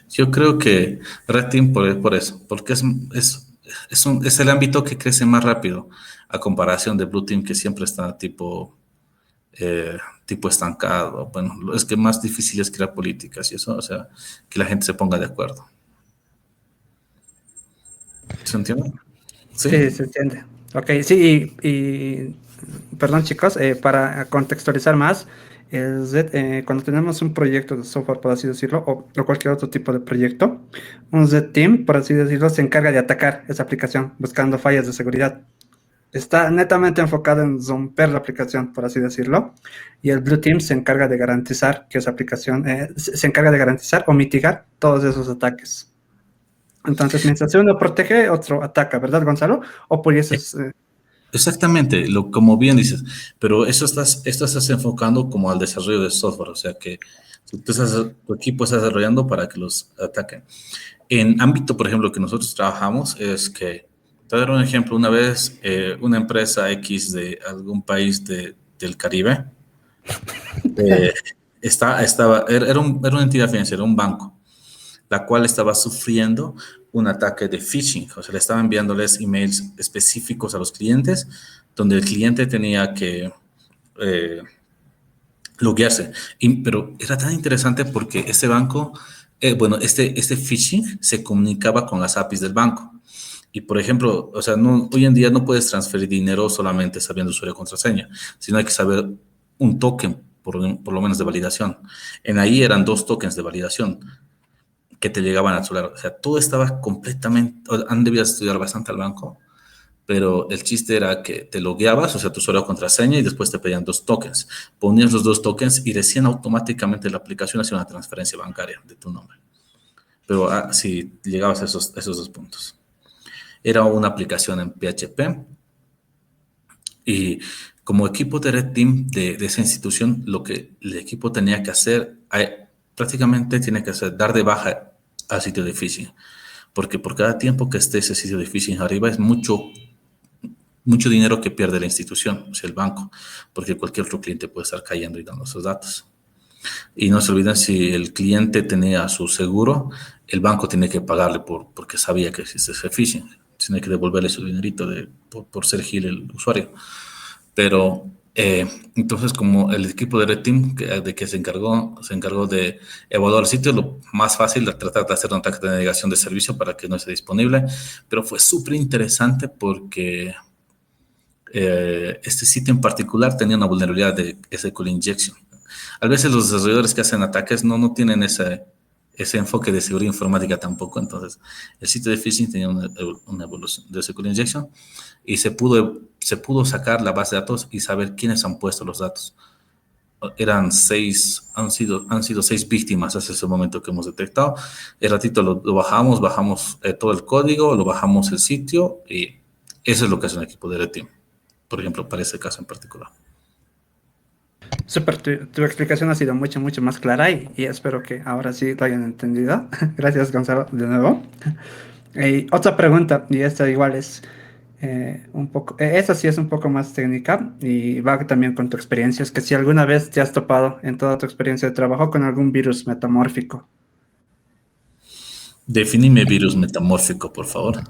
Yo creo que Red Team por eso, porque es el ámbito que crece más rápido a comparación de Blue Team que siempre está tipo estancado. Bueno, es que más difícil es crear políticas y eso, o sea, que la gente se ponga de acuerdo. ¿Se entiende? Sí, Sí. se entiende. Ok, sí, perdón chicos, para contextualizar más, cuando tenemos un proyecto de software, por así decirlo, o cualquier otro tipo de proyecto, un Z-Team, por así decirlo, se encarga de atacar esa aplicación buscando fallas de seguridad. Está netamente enfocado en romper la aplicación, por así decirlo, y el Blue Team se encarga de garantizar que esa aplicación, se encarga de garantizar o mitigar todos esos ataques. Entonces, mientras uno protege, otro ataca, ¿verdad, Gonzalo? O pudieses... Exactamente, como bien dices, pero esto estás enfocando como al desarrollo de software, o sea que tu equipo está desarrollando para que los ataquen. En ámbito, por ejemplo, que nosotros trabajamos es que, te voy a dar un ejemplo, una vez una empresa X de algún país del Caribe, eh, era una entidad financiera, un banco, la cual estaba sufriendo un ataque de phishing, o sea, le estaban enviándoles emails específicos a los clientes, donde el cliente tenía que eh, loguearse. Pero era tan interesante porque ese banco, bueno, este phishing se comunicaba con las APIs del banco. Y por ejemplo, o sea, hoy en día no puedes transferir dinero solamente sabiendo usuario y contraseña, sino hay que saber un token, por lo menos de validación. En ahí eran 2 tokens de validación que te llegaban a celular. O sea, todo estaba completamente, han debido estudiar bastante al banco, pero el chiste era que te logueabas, o sea, tu usuario contraseña, y después te pedían 2 tokens. Ponías los 2 tokens y decían automáticamente la aplicación hacía una transferencia bancaria de tu nombre. Pero si llegabas a esos 2 puntos. Era una aplicación en PHP y como equipo de Red Team de esa institución, lo que el equipo tenía que hacer, prácticamente tiene que hacer dar de baja al sitio de phishing, porque por cada tiempo que esté ese sitio de phishing arriba es mucho dinero que pierde la institución, o sea, el banco, porque cualquier otro cliente puede estar cayendo y dando esos datos. Y no se olviden, si el cliente tenía su seguro, el banco tiene que pagarle porque sabía que existe ese phishing. Tiene que devolverle su dinerito por ser gil el usuario. Pero entonces, como el equipo de Red Team de que se encargó de evaluar el sitio, lo más fácil de tratar de hacer un ataque de negación de servicio para que no esté disponible. Pero fue súper interesante porque este sitio en particular tenía una vulnerabilidad de SQL injection. A veces los desarrolladores que hacen ataques no tienen ese enfoque de seguridad informática tampoco. Entonces, el sitio de phishing tenía una evolución de SQL injection y se pudo sacar la base de datos y saber quiénes han puesto los datos. Han sido 6 víctimas hasta ese momento que hemos detectado. El ratito lo bajamos todo el código, lo bajamos el sitio y eso es lo que hace un equipo de Red Team, por ejemplo, para ese caso en particular. Súper, tu explicación ha sido mucho, mucho más clara y espero que ahora sí lo hayan entendido. Gracias, Gonzalo, de nuevo. Y otra pregunta, y esta igual es un poco, esta sí es un poco más técnica y va también con tu experiencia, es que si alguna vez te has topado en toda tu experiencia de trabajo con algún virus metamórfico. Definime virus metamórfico, por favor.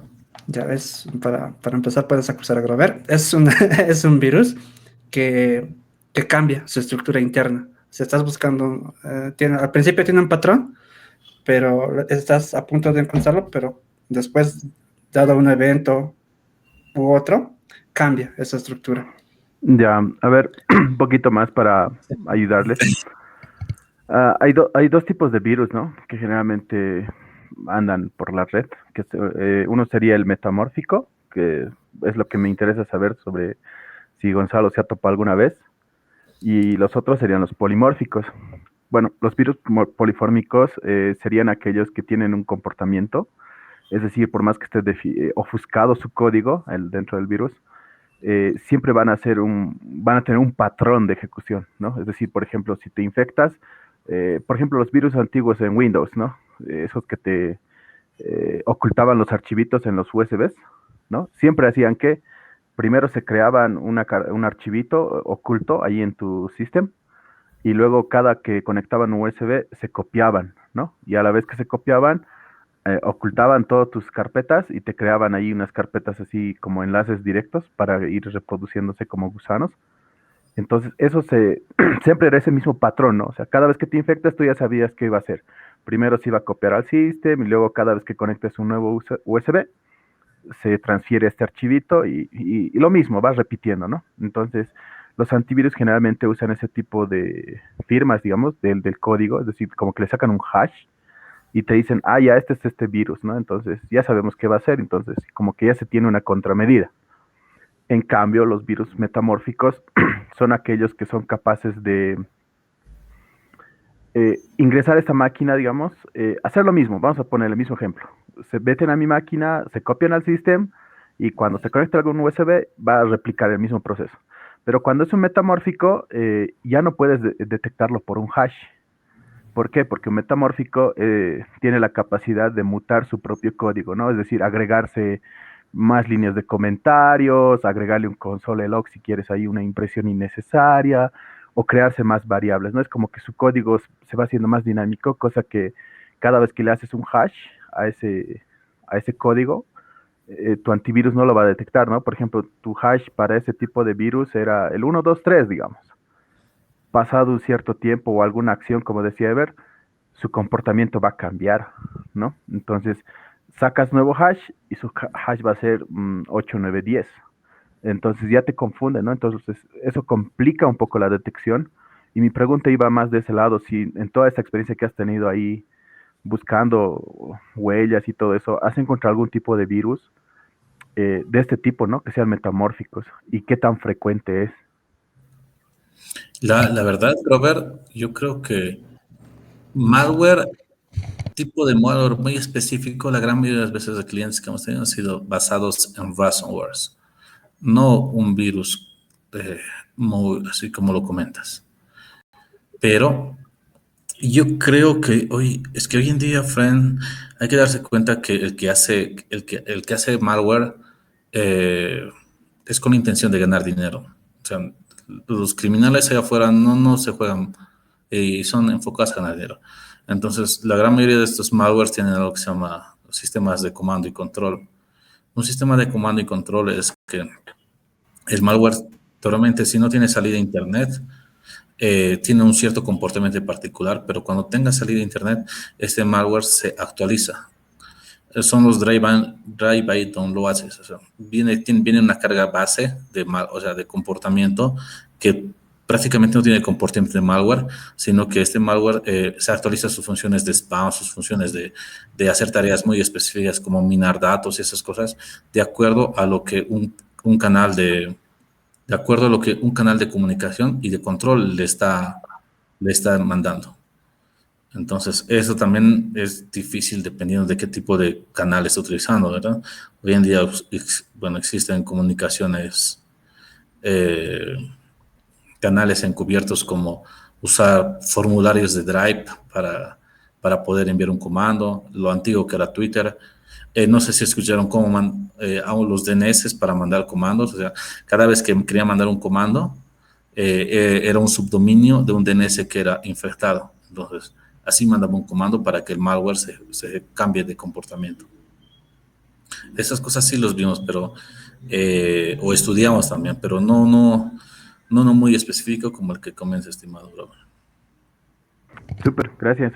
Ya ves, para empezar puedes acusar a Grover. Es un virus que, que cambia su estructura interna. Si estás buscando, al principio tiene un patrón, pero estás a punto de encontrarlo, pero después, dado un evento u otro, cambia esa estructura. Ya, a ver, un poquito más para ayudarles. Hay dos tipos de virus, ¿no? Que generalmente andan por la red. Uno sería el metamórfico, que es lo que me interesa saber sobre si Gonzalo se ha topado alguna vez. Y los otros serían los polimórficos. Bueno, los virus polifórmicos serían aquellos que tienen un comportamiento, es decir, por más que esté ofuscado su código dentro del virus, siempre van a tener un patrón de ejecución, ¿no? Es decir, por ejemplo, si te infectas, por ejemplo, los virus antiguos en Windows, ¿no? Esos que ocultaban los archivitos en los USBs, ¿no? Siempre hacían que primero se creaban un archivito oculto ahí en tu sistema y luego cada que conectaban un USB se copiaban, ¿no? Y a la vez que se copiaban, ocultaban todas tus carpetas y te creaban ahí unas carpetas así como enlaces directos para ir reproduciéndose como gusanos. Entonces, siempre era ese mismo patrón, ¿no? O sea, cada vez que te infectas, tú ya sabías qué iba a hacer. Primero se iba a copiar al sistema y luego cada vez que conectes un nuevo USB, se transfiere este archivito y lo mismo, vas repitiendo, ¿no? Entonces, los antivirus generalmente usan ese tipo de firmas, digamos, del código, es decir, como que le sacan un hash y te dicen, ah, ya, este es este virus, ¿no? Entonces, ya sabemos qué va a hacer, entonces, como que ya se tiene una contramedida. En cambio, los virus metamórficos son aquellos que son capaces de ingresar a esta máquina, digamos, hacer lo mismo. Vamos a poner el mismo ejemplo. Se meten a mi máquina, se copian al sistema y cuando se conecta algún USB va a replicar el mismo proceso. Pero cuando es un metamórfico, ya no puedes detectarlo por un hash. ¿Por qué? Porque un metamórfico tiene la capacidad de mutar su propio código, ¿no? Es decir, agregarse más líneas de comentarios, agregarle un console log si quieres ahí una impresión innecesaria, o crearse más variables, ¿no? Es como que su código se va haciendo más dinámico, cosa que cada vez que le haces un hash a ese código, tu antivirus no lo va a detectar, ¿no? Por ejemplo, tu hash para ese tipo de virus era el 123, digamos. Pasado un cierto tiempo o alguna acción, como decía Ever, su comportamiento va a cambiar, ¿no? Entonces, sacas nuevo hash y su hash va a ser 8, 9, 10. Entonces ya te confunde, ¿no? Entonces eso complica un poco la detección. Y mi pregunta iba más de ese lado, si en toda esta experiencia que has tenido ahí buscando huellas y todo eso, ¿has encontrado algún tipo de virus de este tipo, ¿no? Que sean metamórficos y qué tan frecuente es? La verdad, Robert, yo creo que malware, tipo de malware muy específico, la gran mayoría de las veces de clientes que hemos tenido han sido basados en ransomwares, no un virus muy así como lo comentas. Pero yo creo que hoy en día, friend, hay que darse cuenta que el que hace malware es con la intención de ganar dinero. O sea, los criminales allá afuera no se juegan y son enfocados a ganar dinero. Entonces, la gran mayoría de estos malwares tienen algo que se llama sistemas de comando y control. Un sistema de comando y control es que el malware, normalmente, si no tiene salida a internet, tiene un cierto comportamiento particular, pero cuando tenga salida a internet, este malware se actualiza. Son los drive-by downloads. O sea, viene una carga base de comportamiento que prácticamente no tiene comportamiento de malware, sino que este malware se actualiza sus funciones de spam, sus funciones de hacer tareas muy específicas como minar datos y esas cosas, de acuerdo a lo que un canal de acuerdo a lo que un canal de comunicación y de control le está mandando. Entonces, eso también es difícil dependiendo de qué tipo de canal está utilizando, ¿verdad? Hoy en día, bueno, existen comunicaciones, canales encubiertos como usar formularios de Drive para poder enviar un comando, lo antiguo que era Twitter. No sé si escucharon cómo hago los DNS para mandar comandos. O sea, cada vez que quería mandar un comando, era un subdominio de un DNS que era infectado. Entonces, así mandaba un comando para que el malware se cambie de comportamiento. Esas cosas sí los vimos, pero o estudiamos también, pero no muy específico como el que comienza, estimado Robert. Súper, gracias.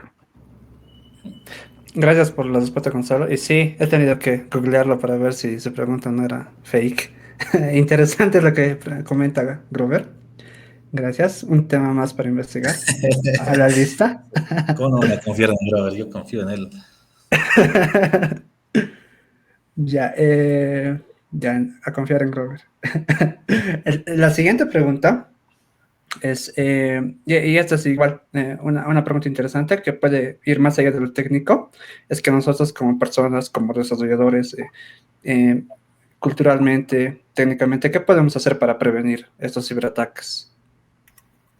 Gracias por la respuesta, Gonzalo. Y sí, he tenido que googlearlo para ver si su pregunta no era fake. Interesante lo que comenta Grover. Gracias. Un tema más para investigar. A la lista. ¿Cómo no van a confiar en Robert? Yo confío en él. Ya, a confiar en Grover. La siguiente pregunta es, y esta es igual, una pregunta interesante que puede ir más allá de lo técnico, es que nosotros como personas, como desarrolladores, culturalmente, técnicamente, ¿qué podemos hacer para prevenir estos ciberataques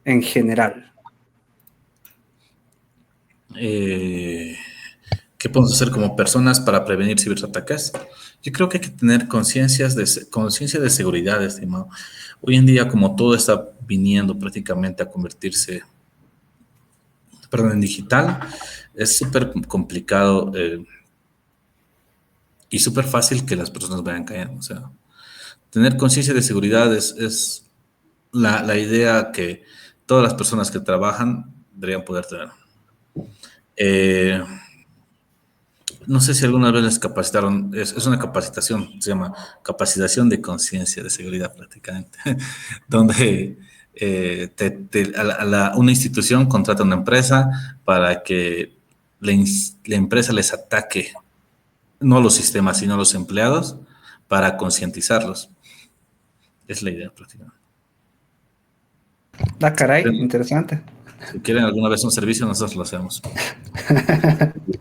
en general? ¿Qué ¿Qué podemos hacer como personas para prevenir ciberataques? Yo creo que hay que tener conciencia de seguridad, estimado. Hoy en día, como todo está viniendo prácticamente a convertirse, perdón, en digital, es súper complicado y súper fácil que las personas vayan cayendo. O sea, tener conciencia de seguridad es la idea que todas las personas que trabajan deberían poder tener. Eh, No sé si alguna vez les capacitaron, es una capacitación, se llama capacitación de conciencia de seguridad prácticamente, donde una institución contrata a una empresa para que la empresa les ataque, no los sistemas, sino los empleados, para concientizarlos. Es la idea prácticamente. Ah, caray, interesante. Si quieren alguna vez un servicio, nosotros lo hacemos.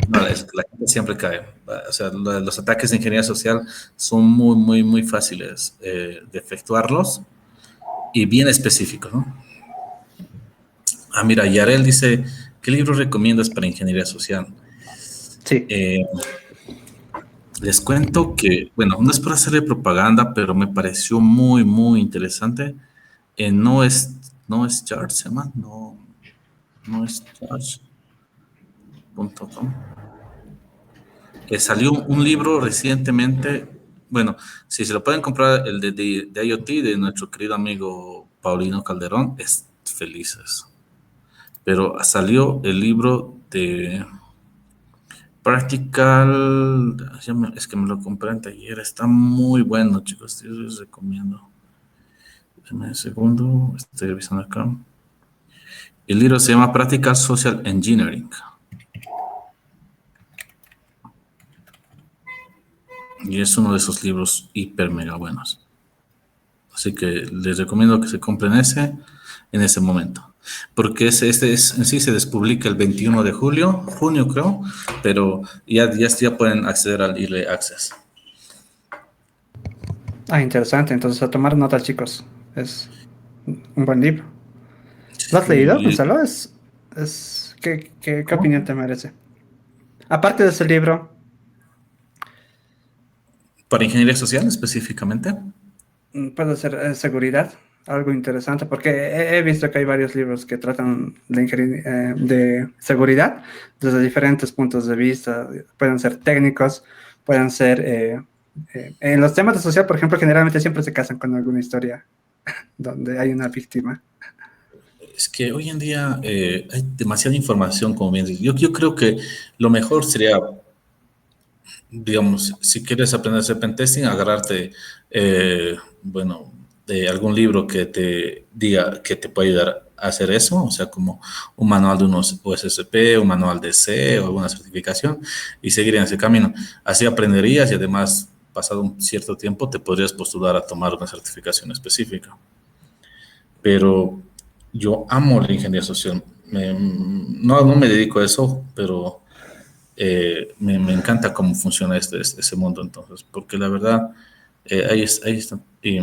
No, la gente siempre cae. O sea, los ataques de ingeniería social son muy, muy, muy fáciles de efectuarlos y bien específicos, ¿no? Ah, mira, Yarel dice, ¿qué libro recomiendas para ingeniería social? Sí. Les cuento que, bueno, no es por hacerle propaganda, pero me pareció muy, muy interesante. No es Charge, ¿se llama? No es Charge.com. Que salió un libro recientemente, bueno, si se lo pueden comprar, el de IoT de nuestro querido amigo Paulino Calderón, es felices. Pero salió el libro de Practical, es que me lo compré ayer, está muy bueno, chicos, yo les recomiendo. Déjenme un segundo, estoy revisando acá. El libro se llama Practical Social Engineering. Y es uno de esos libros hiper mega buenos. Así que les recomiendo que se compren ese en ese momento. Porque en sí se despublica el 21 de junio creo, pero ya pueden acceder al Early Access. Ah, interesante. Entonces, a tomar notas, chicos. Es un buen libro. ¿Lo has leído, Y Gonzalo? ¿Qué opinión te merece? Aparte de ese libro, para ingeniería social específicamente, puede ser seguridad, algo interesante, porque he visto que hay varios libros que tratan de seguridad desde diferentes puntos de vista. Pueden ser técnicos, pueden ser... en los temas de social, por ejemplo, generalmente siempre se casan con alguna historia donde hay una víctima. es que hoy en día hay demasiada información, como bien dices. Yo creo que lo mejor sería, digamos, si quieres aprender a hacer pentesting, agarrarte, bueno, de algún libro que te diga que te puede ayudar a hacer eso, o sea, como un manual de unos OSCP, un manual de C o alguna certificación, y seguir en ese camino. Así aprenderías y además, pasado un cierto tiempo, te podrías postular a tomar una certificación específica. Pero yo amo la ingeniería social. No me dedico a eso, pero me encanta cómo funciona ese mundo entonces, porque la verdad, ahí está. Y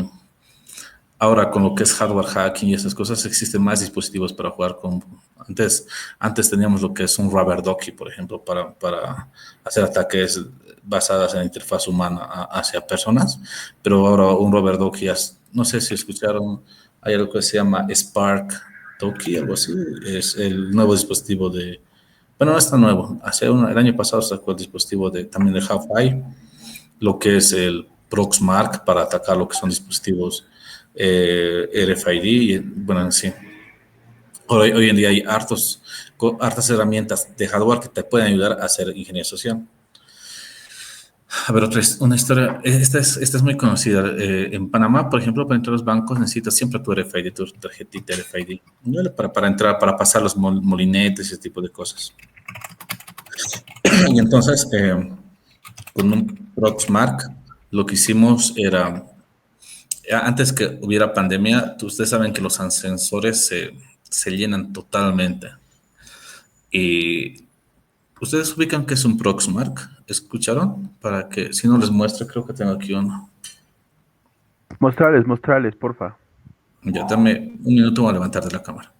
ahora con lo que es hardware hacking y esas cosas, existen más dispositivos para jugar con... Antes teníamos lo que es un rubber ducky, por ejemplo, para hacer ataques basadas en la interfaz humana hacia personas, pero ahora un rubber ducky, no sé si escucharon, hay algo que se llama Spark Ducky, algo así, es el nuevo dispositivo bueno, no está nuevo. El año pasado sacó el dispositivo también de Half-Eye, lo que es el Proxmark para atacar lo que son dispositivos RFID. Y, bueno, en sí. Hoy en día hay hartas herramientas de hardware que te pueden ayudar a hacer ingeniería social. A ver, una historia. Esta es muy conocida. En Panamá, por ejemplo, para entrar a los bancos necesitas siempre tu RFID, tu tarjetita RFID, ¿no? Para entrar, para pasar los molinetes, ese tipo de cosas. Y entonces, con un Proxmark, lo que hicimos era, antes que hubiera pandemia, ustedes saben que los ascensores se llenan totalmente. Y ustedes ubican que es un Proxmark, ¿escucharon? Para que, si no les muestro, creo que tengo aquí uno. Mostrales, porfa. Ya, dame un minuto, voy a levantar de la cámara.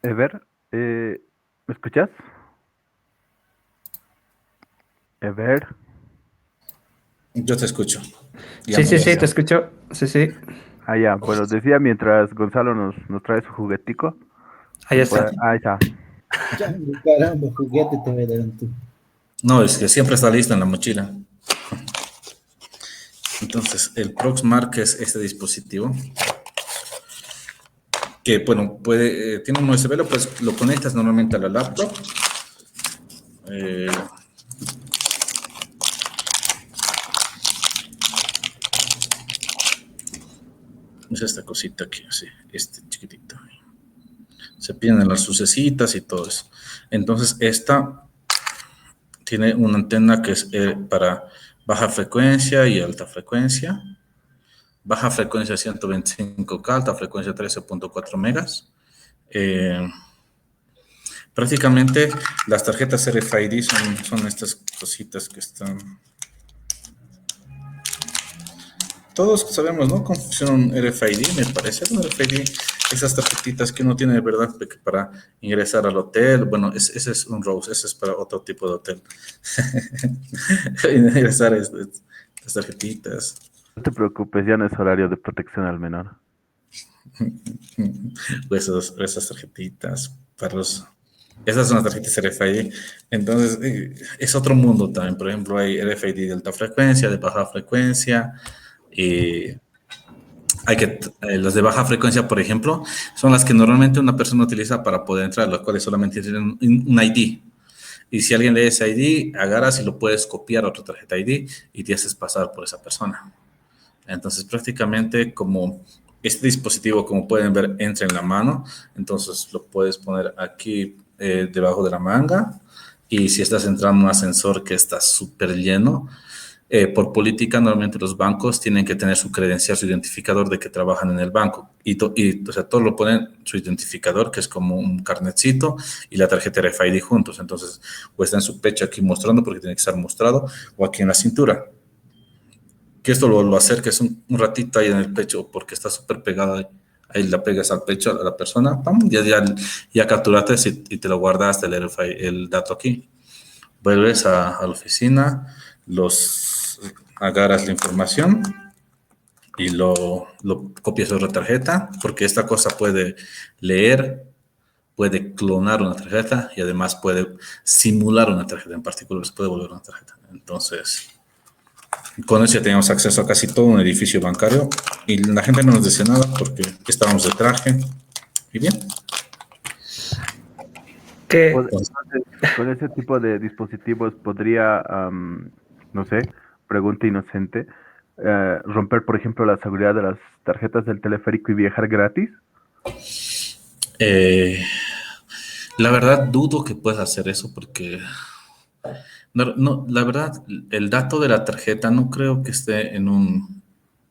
Ever, ¿me escuchas? Ever. Yo te escucho. Ya Sí, me sí, sí, te decía. escucho. Sí, sí, Ah, ya. Bueno, decía mientras Gonzalo nos trae su juguetico. ahí está. Ahí está. Chango, caramba, juguete te me dieron tú. No, es que siempre está listo en la mochila. Entonces, el Proxmark es este dispositivo que, bueno, tiene un USB, lo conectas normalmente a la laptop. Eh, es esta cosita aquí, así, este chiquitito. Se piden las lucecitas y todo eso. Entonces, esta tiene una antena que es para baja frecuencia y alta frecuencia. Baja frecuencia 125K, alta frecuencia 13.4 megas. Prácticamente las tarjetas RFID son estas cositas que están. Todos sabemos, ¿no? Cómo funciona un RFID, me parece. Un RFID, esas tarjetitas que uno tiene de verdad para ingresar al hotel. Bueno, ese es un Rose, ese es para otro tipo de hotel. Ingresar estas tarjetitas. No te preocupes, ya no es horario de protección al menor. Esas tarjetitas para los. Esas son las tarjetas RFID. Entonces, es otro mundo también. Por ejemplo, hay RFID de alta frecuencia, de baja frecuencia. Las de baja frecuencia, por ejemplo, son las que normalmente una persona utiliza para poder entrar, las cuales solamente tienen un ID. Y si alguien lee ese ID, agarras y lo puedes copiar a otra tarjeta ID y te haces pasar por esa persona. Entonces, prácticamente como este dispositivo, como pueden ver, entra en la mano, entonces lo puedes poner aquí debajo de la manga, y si estás entrando en un ascensor que está súper lleno, por política, normalmente los bancos tienen que tener su credencial, su identificador de que trabajan en el banco. O sea, todos lo ponen su identificador, que es como un carnetcito, y la tarjeta RFID juntos. Entonces, o está en su pecho aquí mostrando, porque tiene que estar mostrado, o aquí en la cintura. Que esto lo acerques un ratito ahí en el pecho, porque está súper pegado ahí. Ahí la pegas al pecho a la persona, ¡pam! Ya capturaste y te lo guardaste el dato aquí. Vuelves a la oficina, agarras la información y lo copias a otra tarjeta, porque esta cosa puede leer, puede clonar una tarjeta y además puede simular una tarjeta en particular, se puede volver una tarjeta. Entonces, con eso ya teníamos acceso a casi todo un edificio bancario y la gente no nos decía nada porque estábamos de traje. Y bien. Que Entonces, con ese tipo de dispositivos podría, no sé, pregunta inocente, romper, por ejemplo, la seguridad de las tarjetas del teleférico y viajar gratis. Eh, la verdad, dudo que puedas hacer eso porque no, la verdad, el dato de la tarjeta no creo que esté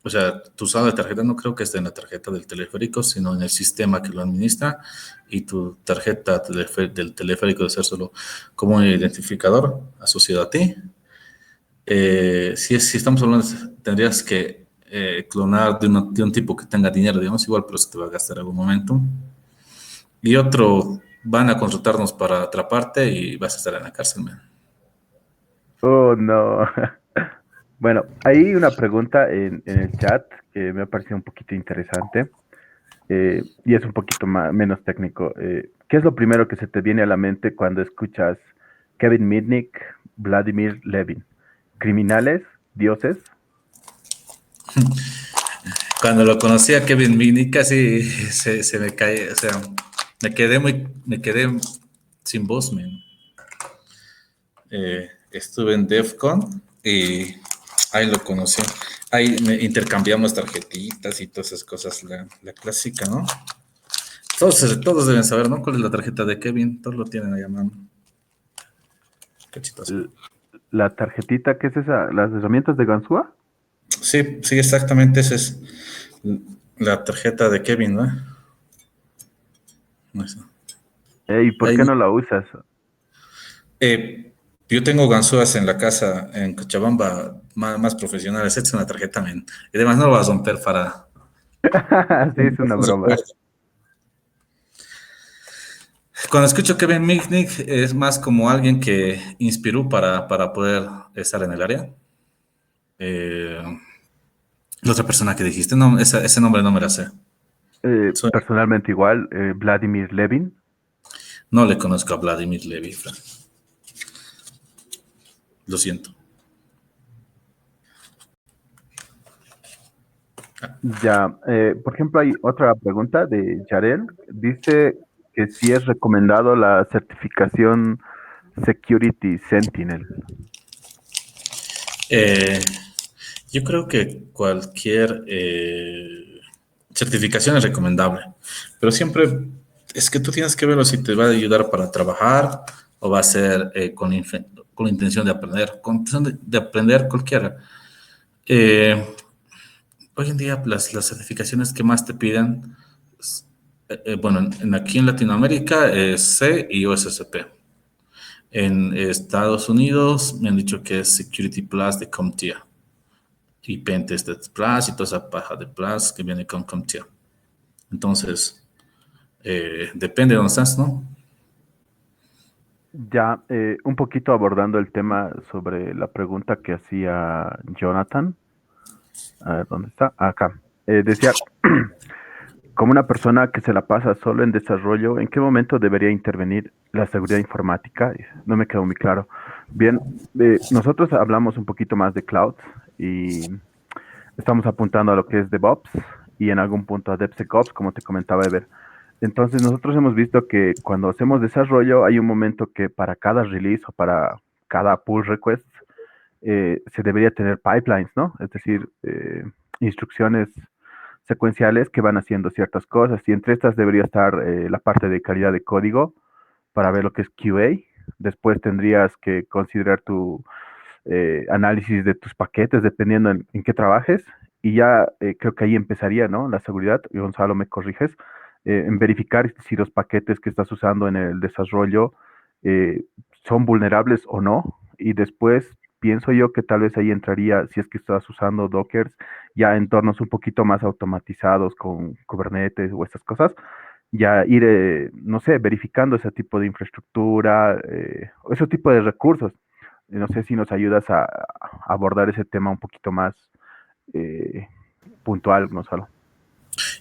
o sea, tu usado de tarjeta no creo que esté en la tarjeta del teleférico, sino en el sistema que lo administra, y tu tarjeta del teleférico debe ser solo como un identificador asociado a ti. Si estamos hablando, tendrías que clonar de un tipo que tenga dinero, digamos, igual, pero se te va a gastar en algún momento. Y otro, van a consultarnos para atraparte y vas a estar en la cárcel, man. Oh, no. Bueno, hay una pregunta en el chat que me ha parecido un poquito interesante, y es un poquito menos técnico. ¿Qué es lo primero que se te viene a la mente cuando escuchas Kevin Mitnick, Vladimir Levin? ¿Criminales? ¿Dioses? Cuando lo conocí a Kevin Meaney casi se me cae, o sea, me quedé sin voz, man. Estuve en DEFCON y ahí lo conocí. Ahí intercambiamos tarjetitas y todas esas cosas, la clásica, ¿no? Todos deben saber, ¿no? ¿Cuál es la tarjeta de Kevin? Todos lo tienen ahí a mano. Cachitos. La tarjetita, ¿qué es esa? ¿Las herramientas de Ganzúa? Sí, sí, exactamente. Esa es la tarjeta de Kevin, ¿no? Eso. ¿Y por Ahí, qué no la usas? yo tengo ganzúas en la casa en Cochabamba más profesionales. Esta es una tarjeta, men. Y además no lo vas a romper para. Sí, es una broma. Cuando escucho Kevin Mitnick es más como alguien que inspiró para poder estar en el área. Eh, la otra persona que dijiste, no, ese nombre no me la sé. Personalmente igual, Vladimir Levin. No le conozco a Vladimir Levy, Fran. Lo siento. Ya, por ejemplo, hay otra pregunta de Yarel. Dice que si es recomendado la certificación Security Sentinel. Eh, yo creo que cualquier certificación es recomendable, pero siempre es que tú tienes que verlo si te va a ayudar para trabajar o va a ser con la intención de aprender, con la intención de aprender cualquiera. Eh, Hoy en día las certificaciones que más te piden, bueno, aquí en Latinoamérica es C y OSCP. En Estados Unidos me han dicho que es Security Plus de CompTIA y Pentested Plus y toda esa paja de Plus que viene con CompTIA. Entonces, depende de dónde estás, ¿no? Ya, un poquito abordando el tema sobre la pregunta que hacía Jonathan. A ver, ¿dónde está? Acá. Decía, como una persona que se la pasa solo en desarrollo, ¿en qué momento debería intervenir la seguridad informática? No me quedó muy claro. Bien, nosotros hablamos un poquito más de cloud y estamos apuntando a lo que es DevOps y en algún punto a DevSecOps, como te comentaba Ever. Entonces, nosotros hemos visto que cuando hacemos desarrollo hay un momento que para cada release o para cada pull request se debería tener pipelines, ¿no? Es decir, instrucciones secuenciales que van haciendo ciertas cosas y entre estas debería estar la parte de calidad de código para ver lo que es QA. Después tendrías que considerar tu análisis de tus paquetes dependiendo en qué trabajes y ya creo que ahí empezaría, ¿no? La seguridad, y Gonzalo me corriges, en verificar si los paquetes que estás usando en el desarrollo eh, son vulnerables o no y después pienso yo que tal vez ahí entraría, si es que estás usando Docker, ya entornos un poquito más automatizados con Kubernetes o estas cosas, ya ir, no sé, verificando ese tipo de infraestructura, ese tipo de recursos. No sé si nos ayudas a abordar ese tema un poquito más eh, puntual, Gonzalo.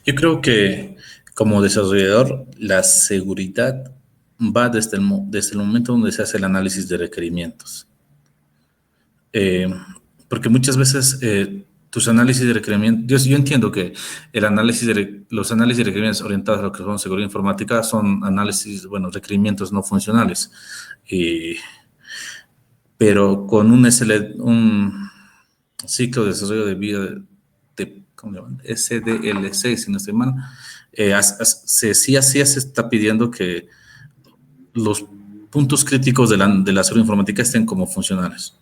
Yo creo que como desarrollador, la seguridad va desde el momento donde se hace el análisis de requerimientos. Eh, Porque muchas veces tus análisis de requerimientos, yo entiendo que los análisis de requerimientos orientados a lo que son seguridad informática son análisis, bueno, requerimientos no funcionales, y- pero con un ciclo de desarrollo de vida ¿cómo le llaman? SDLC, si no estoy mal, sí, así se está pidiendo que los puntos críticos de la seguridad informática estén como funcionales.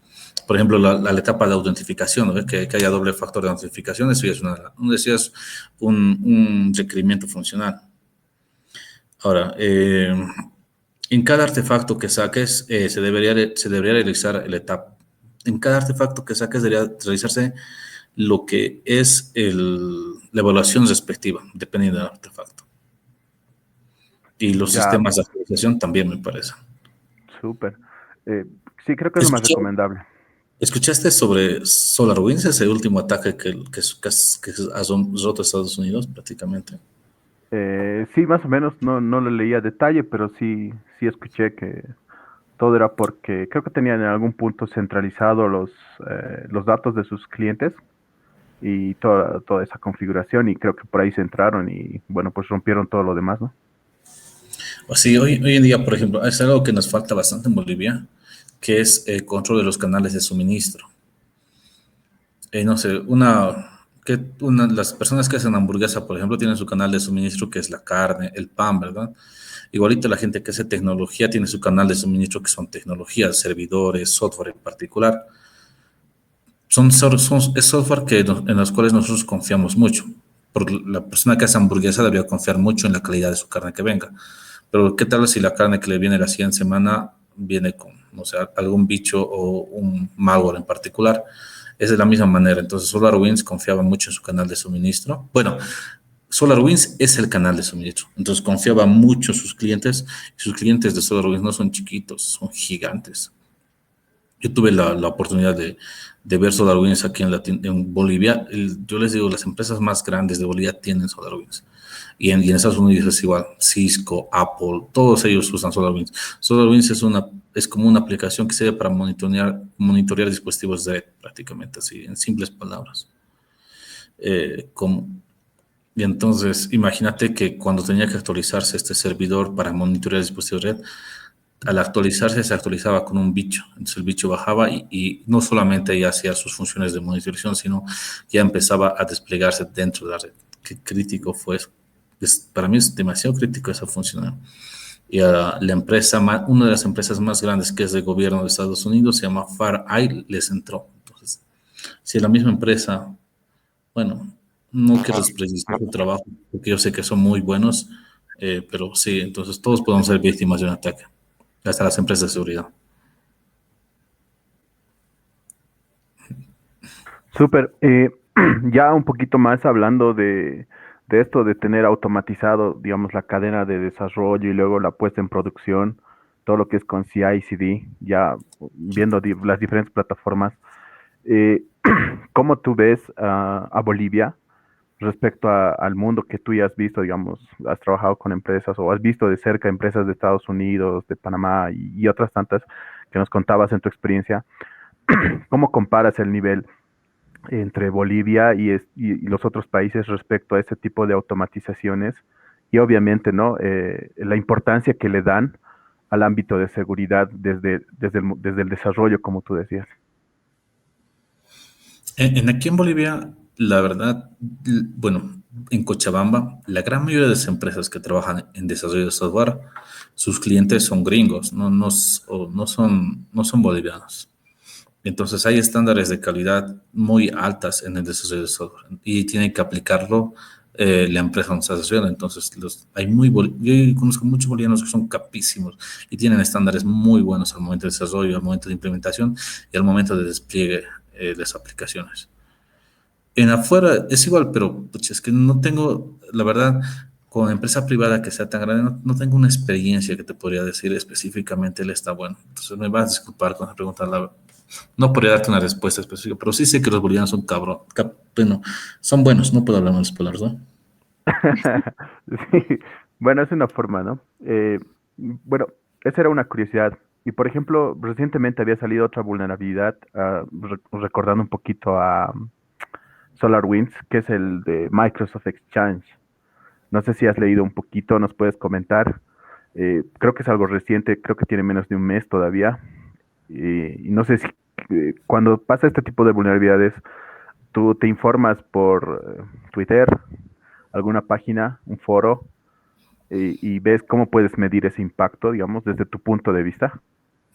Por ejemplo, la etapa de autentificación, ¿no? Que haya doble factor de autentificación, eso ya es un requerimiento funcional. Ahora, en cada artefacto que saques, se debería realizar el etapa. En cada artefacto que saques debería realizarse lo que es la evaluación respectiva, dependiendo del artefacto. Y los Ya, sistemas de actualización también me parece. súper. Eh, sí, creo que es lo más Escuché- recomendable. ¿Escuchaste sobre SolarWinds, ese último ataque que ha roto Estados Unidos prácticamente? Sí, más o menos, no lo leí a detalle, pero sí escuché que todo era porque creo que tenían en algún punto centralizado los datos de sus clientes y toda esa configuración y creo que por ahí se entraron y bueno, pues rompieron todo lo demás, ¿no? O sí, hoy en día, por ejemplo, es algo que nos falta bastante en Bolivia, que es el control de los canales de suministro. No sé, las personas que hacen hamburguesa, por ejemplo, tienen su canal de suministro que es la carne, el pan, ¿verdad? Igualito la gente que hace tecnología tiene su canal de suministro que son tecnologías, servidores, software en particular. Es software en los cuales nosotros confiamos mucho. Porque la persona que hace hamburguesa debería confiar mucho en la calidad de su carne que venga. Pero ¿qué tal si la carne que le viene la siguiente semana viene con, no sé, algún bicho o un malware en particular? Es de la misma manera. Entonces SolarWinds confiaba mucho en su canal de suministro. Bueno, SolarWinds es el canal de suministro. Entonces confiaba mucho en sus clientes. Y sus clientes de SolarWinds no son chiquitos, son gigantes. Yo tuve la oportunidad de ver SolarWinds aquí en Bolivia. Yo les digo, las empresas más grandes de Bolivia tienen SolarWinds. Y en Estados Unidos es igual. Cisco, Apple, todos ellos usan SolarWinds. SolarWinds es como una aplicación que sirve para monitorear dispositivos de red, prácticamente así, en simples palabras. Y entonces, imagínate que cuando tenía que actualizarse este servidor para monitorear dispositivos de red, al actualizarse se actualizaba con un bicho. Entonces el bicho bajaba y no solamente ya hacía sus funciones de monitorización, sino ya empezaba a desplegarse dentro de la red. Qué crítico fue eso. Para mí es demasiado crítico esa función. Y a la empresa, una de las empresas más grandes que es del gobierno de Estados Unidos, se llama FarEye, les entró. Entonces, si la misma empresa, bueno, no quiero despreciar su trabajo, porque yo sé que son muy buenos, pero sí, entonces todos podemos ser víctimas de un ataque, hasta las empresas de seguridad. Súper. Ya un poquito más hablando de esto de tener automatizado, digamos, la cadena de desarrollo y luego la puesta en producción, todo lo que es con CI/CD, ya viendo las diferentes plataformas. Eh, ¿Cómo tú ves a Bolivia respecto al mundo que tú ya has visto, digamos, has trabajado con empresas o has visto de cerca empresas de Estados Unidos, de Panamá y otras tantas que nos contabas en tu experiencia? ¿Cómo comparas el nivel entre Bolivia y los otros países respecto a ese tipo de automatizaciones? Y obviamente, ¿no? La importancia que le dan al ámbito de seguridad desde el desarrollo, como tú decías. Aquí en Bolivia, la verdad, bueno, en Cochabamba, la gran mayoría de las empresas que trabajan en desarrollo de software, sus clientes son gringos, no son bolivianos. Entonces hay estándares de calidad muy altas en el desarrollo de software y tiene que aplicarlo la empresa donde está desarrollando. Entonces yo conozco muchos bolivianos que son capísimos y tienen estándares muy buenos al momento de desarrollo, al momento de implementación y al momento de despliegue de las aplicaciones. En afuera es igual, pero pucha, es que no tengo, la verdad, con empresa privada que sea tan grande, no tengo una experiencia que te podría decir específicamente él está bueno. Entonces me vas a disculpar con la pregunta, no podría darte una respuesta específica, pero sí sé que los bolivianos son bueno, son buenos, no puedo hablar malas palabras, ¿no? Sí, bueno, es una forma, ¿no? Bueno, esa era una curiosidad. Y por ejemplo, recientemente había salido otra vulnerabilidad, recordando un poquito a SolarWinds, que es el de Microsoft Exchange. No sé si has leído un poquito, nos puedes comentar. Creo que es algo reciente, creo que tiene menos de un mes todavía. Y no sé si cuando pasa este tipo de vulnerabilidades, tú te informas por Twitter, alguna página, un foro, y ves cómo puedes medir ese impacto, digamos, desde tu punto de vista.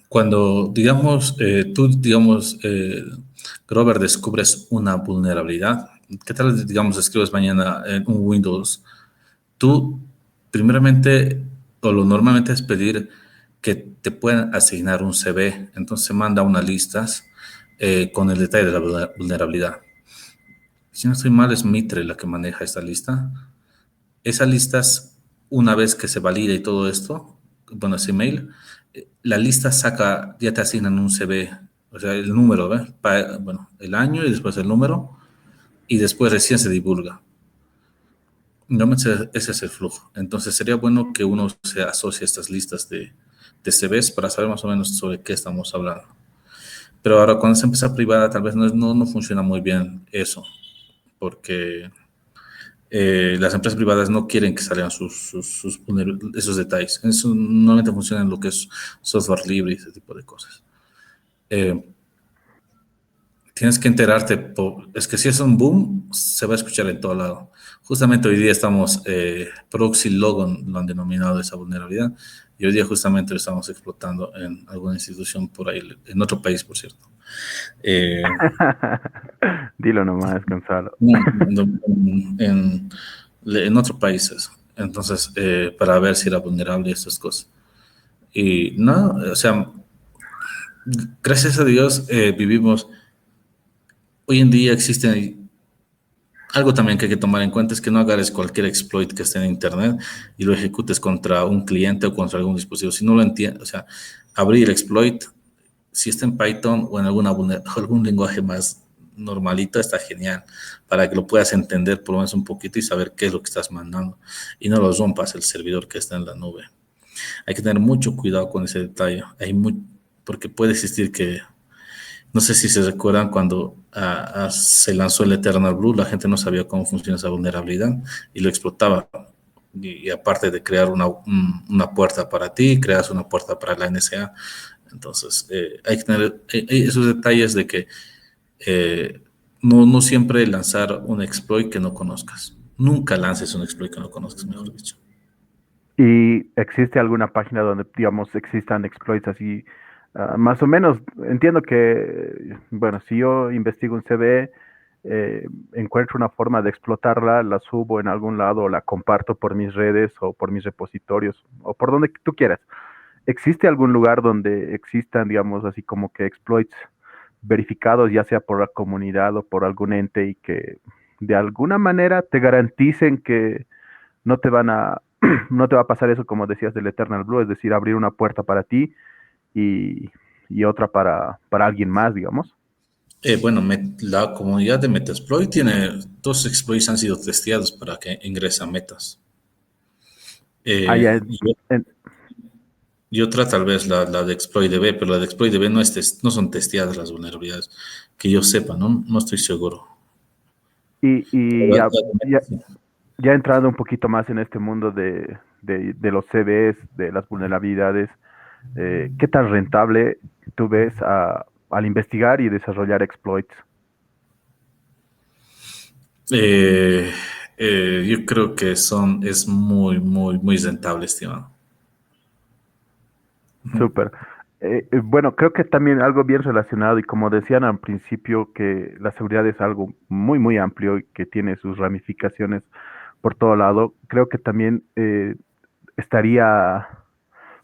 Cuando, digamos, Grover, descubres una vulnerabilidad, ¿qué tal, digamos, escribes mañana en un Windows? Tú, primeramente, o lo normalmente es pedir que te puedan asignar un CV, entonces se manda unas listas con el detalle de la vulnerabilidad. Si no estoy mal, es Mitre la que maneja esta lista. Esas listas, una vez que se valida y todo esto, bueno, ese email, la lista ya te asignan un CV, o sea, el número, ¿ves? Bueno, el año y después el número, y después recién se divulga. Normalmente ese es el flujo. Entonces sería bueno que uno se asocie a estas listas de CVs para saber más o menos sobre qué estamos hablando. Pero ahora cuando es empresa privada tal vez no funciona muy bien eso, porque las empresas privadas no quieren que salgan esos detalles. Eso normalmente funciona en lo que es software libre y ese tipo de cosas. Tienes que enterarte, es que si es un boom, se va a escuchar en todo lado. Justamente hoy día estamos, Proxy Logon lo han denominado esa vulnerabilidad, y hoy día justamente lo estamos explotando en alguna institución por ahí, en otro país, por cierto. Dilo nomás, Gonzalo. En otros países. Entonces, para ver si era vulnerable y estas cosas. Y no, o sea, gracias a Dios vivimos, hoy en día existen Algo también que hay que tomar en cuenta es que no agarres cualquier exploit que esté en Internet y lo ejecutes contra un cliente o contra algún dispositivo. Si no lo entiendes, o sea, abrir el exploit, si está en Python o en algún lenguaje más normalito, está genial, para que lo puedas entender por lo menos un poquito y saber qué es lo que estás mandando. Y no lo rompas el servidor que está en la nube. Hay que tener mucho cuidado con ese detalle. Porque puede existir que no sé si se recuerdan cuando se lanzó el Eternal Blue, la gente no sabía cómo funciona esa vulnerabilidad y lo explotaba. Y aparte de crear una puerta para ti, creas una puerta para la NSA. Entonces, hay que tener esos detalles de que no siempre lanzar un exploit que no conozcas. Nunca lances un exploit que no conozcas, mejor dicho. ¿Y existe alguna página donde, digamos, existan exploits así? Más o menos, entiendo que, bueno, si yo investigo un CVE, encuentro una forma de explotarla, la subo en algún lado, o la comparto por mis redes o por mis repositorios o por donde tú quieras. ¿Existe algún lugar donde existan, digamos, así como que exploits verificados, ya sea por la comunidad o por algún ente y que de alguna manera te garanticen que no te van a, no te va a pasar eso como decías del Eternal Blue, es decir, abrir una puerta para ti y, y otra para alguien más, digamos? Bueno, la comunidad de Metasploit tiene, todos los exploits han sido testeados para que ingresen metas. Ah, ya, Y otra tal vez la de ExploitDB, pero la de ExploitDB no son testeadas las vulnerabilidades, que yo sepa, no estoy seguro. y La- ya, la- ya, ya entrando un poquito más en este mundo de los CVEs, de las vulnerabilidades, ¿qué tan rentable tú ves al investigar y desarrollar exploits? eh, yo creo que es muy, muy, muy rentable, estimado. Ujú. Súper. Bueno, creo que también algo bien relacionado y como decían al principio que la seguridad es algo muy, muy amplio y que tiene sus ramificaciones por todo lado, creo que también estaría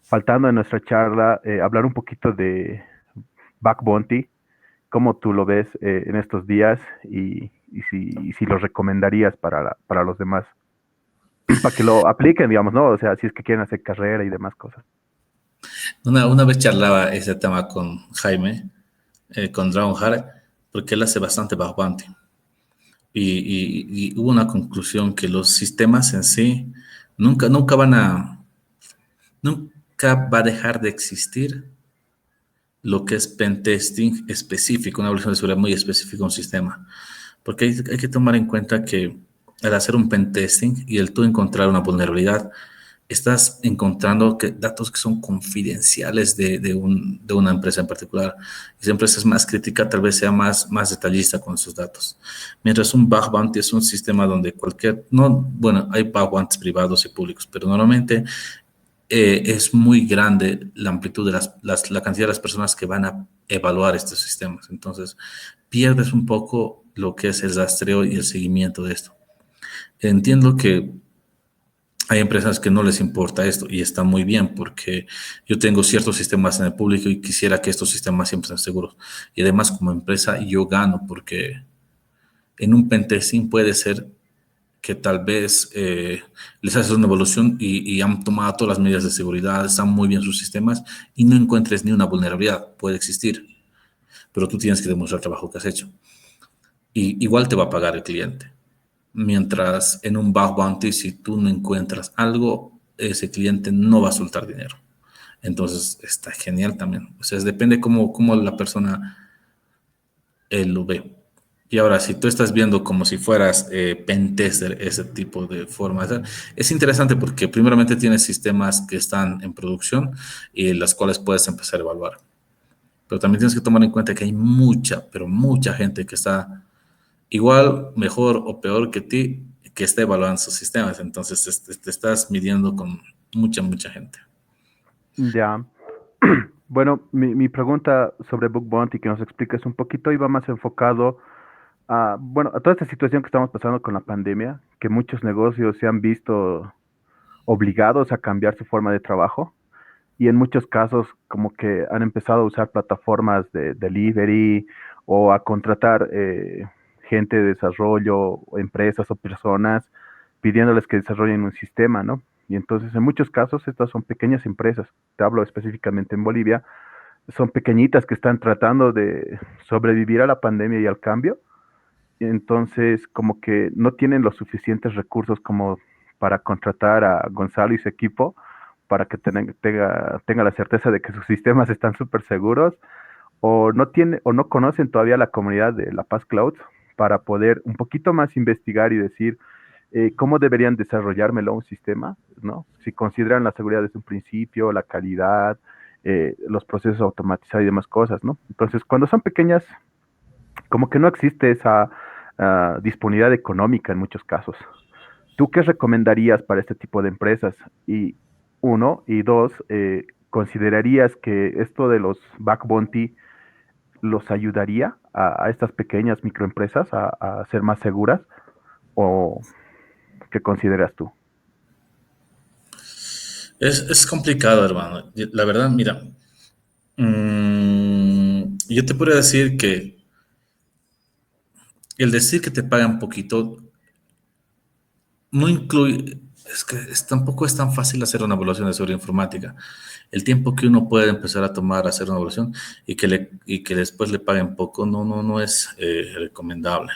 faltando en nuestra charla hablar un poquito de Bug Bounty, cómo tú lo ves en estos días y si lo recomendarías para los demás, para que lo apliquen, digamos, ¿no? O sea, si es que quieren hacer carrera y demás cosas. Una vez charlaba ese tema con Jaime, con Dragonheart, porque él hace bastante bug bounty. Y hubo una conclusión que los sistemas en sí nunca nunca va a dejar de existir lo que es pentesting específico, una evaluación de seguridad muy específica de un sistema. Porque hay que tomar en cuenta que al hacer un pentesting y el tú encontrar una vulnerabilidad, estás encontrando datos que son confidenciales de una empresa en particular. Y si la empresa es más crítica, tal vez sea más detallista con esos datos. Mientras un bug bounty es un sistema donde bueno, hay bug bounties privados y públicos, pero normalmente es muy grande la amplitud de la cantidad de las personas que van a evaluar estos sistemas. Entonces, pierdes un poco lo que es el rastreo y el seguimiento de esto. Entiendo que hay empresas que no les importa esto y está muy bien porque yo tengo ciertos sistemas en el público y quisiera que estos sistemas siempre estén seguros. Y además como empresa yo gano porque en un pentesting puede ser que tal vez les haces una evolución y han tomado todas las medidas de seguridad, están muy bien sus sistemas y no encuentres ni una vulnerabilidad. Puede existir, pero tú tienes que demostrar el trabajo que has hecho. Y igual te va a pagar el cliente. Mientras en un bug bounty, si tú no encuentras algo, ese cliente no va a soltar dinero. Entonces está genial también. O sea, depende cómo la persona lo ve. Y ahora, si tú estás viendo como si fueras pentester, ese tipo de forma de hacer, es interesante porque primeramente tienes sistemas que están en producción y las cuales puedes empezar a evaluar. Pero también tienes que tomar en cuenta que hay mucha, pero mucha gente que está igual, mejor o peor que ti, que está evaluando sus sistemas. Entonces te estás midiendo con mucha gente. Ya. Bueno, mi pregunta sobre Bug Bounty, que nos expliques un poquito, iba más enfocado bueno, a toda esta situación que estamos pasando con la pandemia, que muchos negocios se han visto obligados a cambiar su forma de trabajo y en muchos casos como que han empezado a usar plataformas de delivery o a contratar gente de desarrollo, empresas o personas, pidiéndoles que desarrollen un sistema, ¿no? Y entonces, en muchos casos, estas son pequeñas empresas. Te hablo específicamente en Bolivia, son pequeñitas que están tratando de sobrevivir a la pandemia y al cambio. Y entonces, como que no tienen los suficientes recursos como para contratar a Gonzalo y su equipo para que tenga la certeza de que sus sistemas están súper seguros, o no conocen todavía la comunidad de La Paz Cloud para poder un poquito más investigar y decir cómo deberían desarrollármelo un sistema, ¿no? Si consideran la seguridad desde un principio, la calidad, los procesos automatizados y demás cosas, ¿no? Entonces, cuando son pequeñas, como que no existe esa disponibilidad económica en muchos casos. ¿Tú qué recomendarías para este tipo de empresas? Y uno, y dos, ¿considerarías que esto de los back bounty los ayudaría a estas pequeñas microempresas a ser más seguras? ¿O qué consideras tú? Es complicado, hermano. La verdad, mira, yo te podría decir que el decir que te pagan poquito no incluye, es que tampoco es tan fácil hacer una evaluación de seguridad informática. El tiempo que uno puede empezar a tomar a hacer una evaluación y que después le paguen poco, no es recomendable.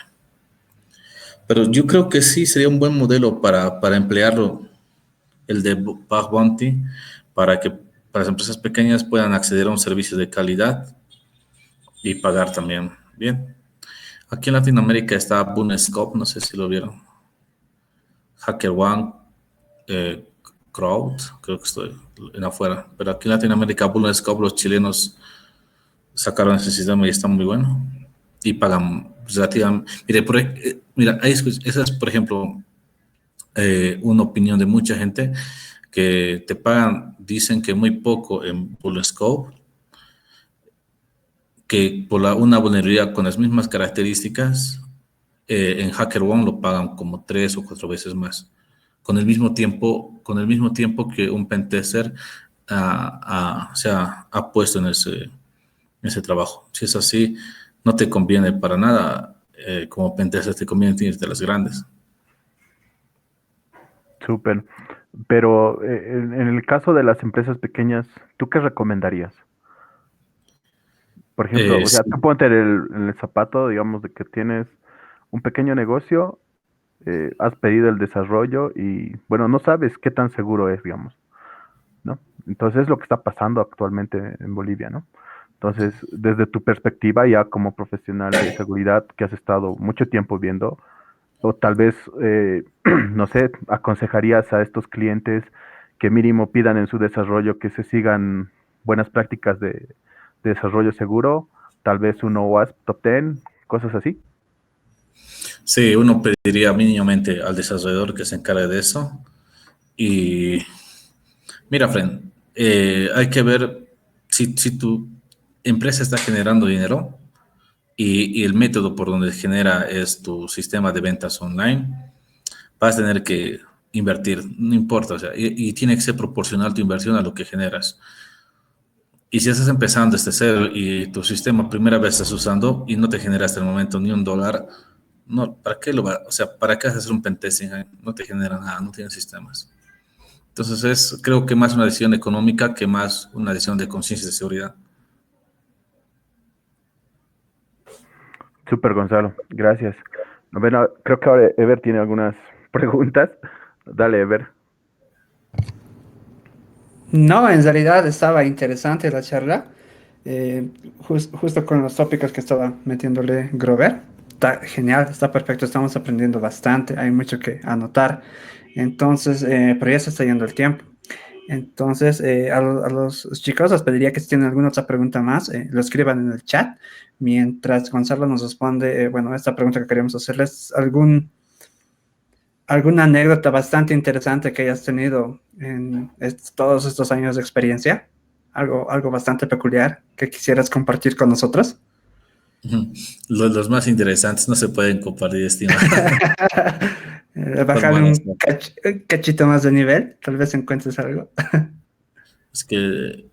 Pero yo creo que sí sería un buen modelo para emplearlo, el de Bug Bounty, para que para las empresas pequeñas puedan acceder a un servicio de calidad y pagar también bien. Aquí en Latinoamérica está Bunescope, no sé si lo vieron. HackerOne, eh, Crowd, creo que estoy en afuera. Pero aquí en Latinoamérica, Bunescope, los chilenos sacaron ese sistema y está muy bueno. Y pagan relativamente. Mire, mira, esa es, por ejemplo, una opinión de mucha gente que te pagan, dicen que muy poco en Bulletscope, que por una vulnerabilidad con las mismas características, en HackerOne lo pagan como 3 o 4 veces más. Con el mismo tiempo que un pentester se ha puesto en ese trabajo. Si es así, no te conviene para nada. Como pentester te conviene irte a las grandes. Súper. Pero en el caso de las empresas pequeñas, ¿tú qué recomendarías? Por ejemplo, o sea, Sí. tú ponte en el zapato, digamos, de que tienes un pequeño negocio, has pedido el desarrollo y, bueno, no sabes qué tan seguro es, digamos, ¿no? Entonces es lo que está pasando actualmente en Bolivia, ¿no? Entonces, desde tu perspectiva, ya como profesional de seguridad que has estado mucho tiempo viendo, o tal vez, no sé, aconsejarías a estos clientes que mínimo pidan en su desarrollo que se sigan buenas prácticas de desarrollo seguro, tal vez un OWASP Top 10, cosas así. Sí, uno pediría mínimamente al desarrollador que se encargue de eso. Y mira, Fren, hay que ver si tu empresa está generando dinero y el método por donde genera es tu sistema de ventas online, vas a tener que invertir, no importa, o sea, y tiene que ser proporcional tu inversión a lo que generas. Y si estás empezando desde cero y tu sistema primera vez estás usando y no te genera hasta el momento ni $1, no, ¿para qué lo va? O sea, ¿para qué hacer un pentesting? No te genera nada, no tienes sistemas. Entonces creo que más una decisión económica que más una decisión de conciencia de seguridad. Súper, Gonzalo, gracias. Bueno, creo que ahora Ever tiene algunas preguntas. Dale, Ever. No, en realidad estaba interesante la charla, justo con los tópicos que estaba metiéndole Grover. Está genial, está perfecto, estamos aprendiendo bastante, hay mucho que anotar. Entonces, pero ya se está yendo el tiempo. Entonces, a los chicos les pediría que si tienen alguna otra pregunta más, lo escriban en el chat, mientras Gonzalo nos responde, bueno, esta pregunta que queríamos hacerles, alguna anécdota bastante interesante que hayas tenido en todos estos años de experiencia, algo bastante peculiar que quisieras compartir con nosotros. Los más interesantes no se pueden compartir, estimado. Son Bajarle malas. un cachito más de nivel, tal vez encuentres algo. Es que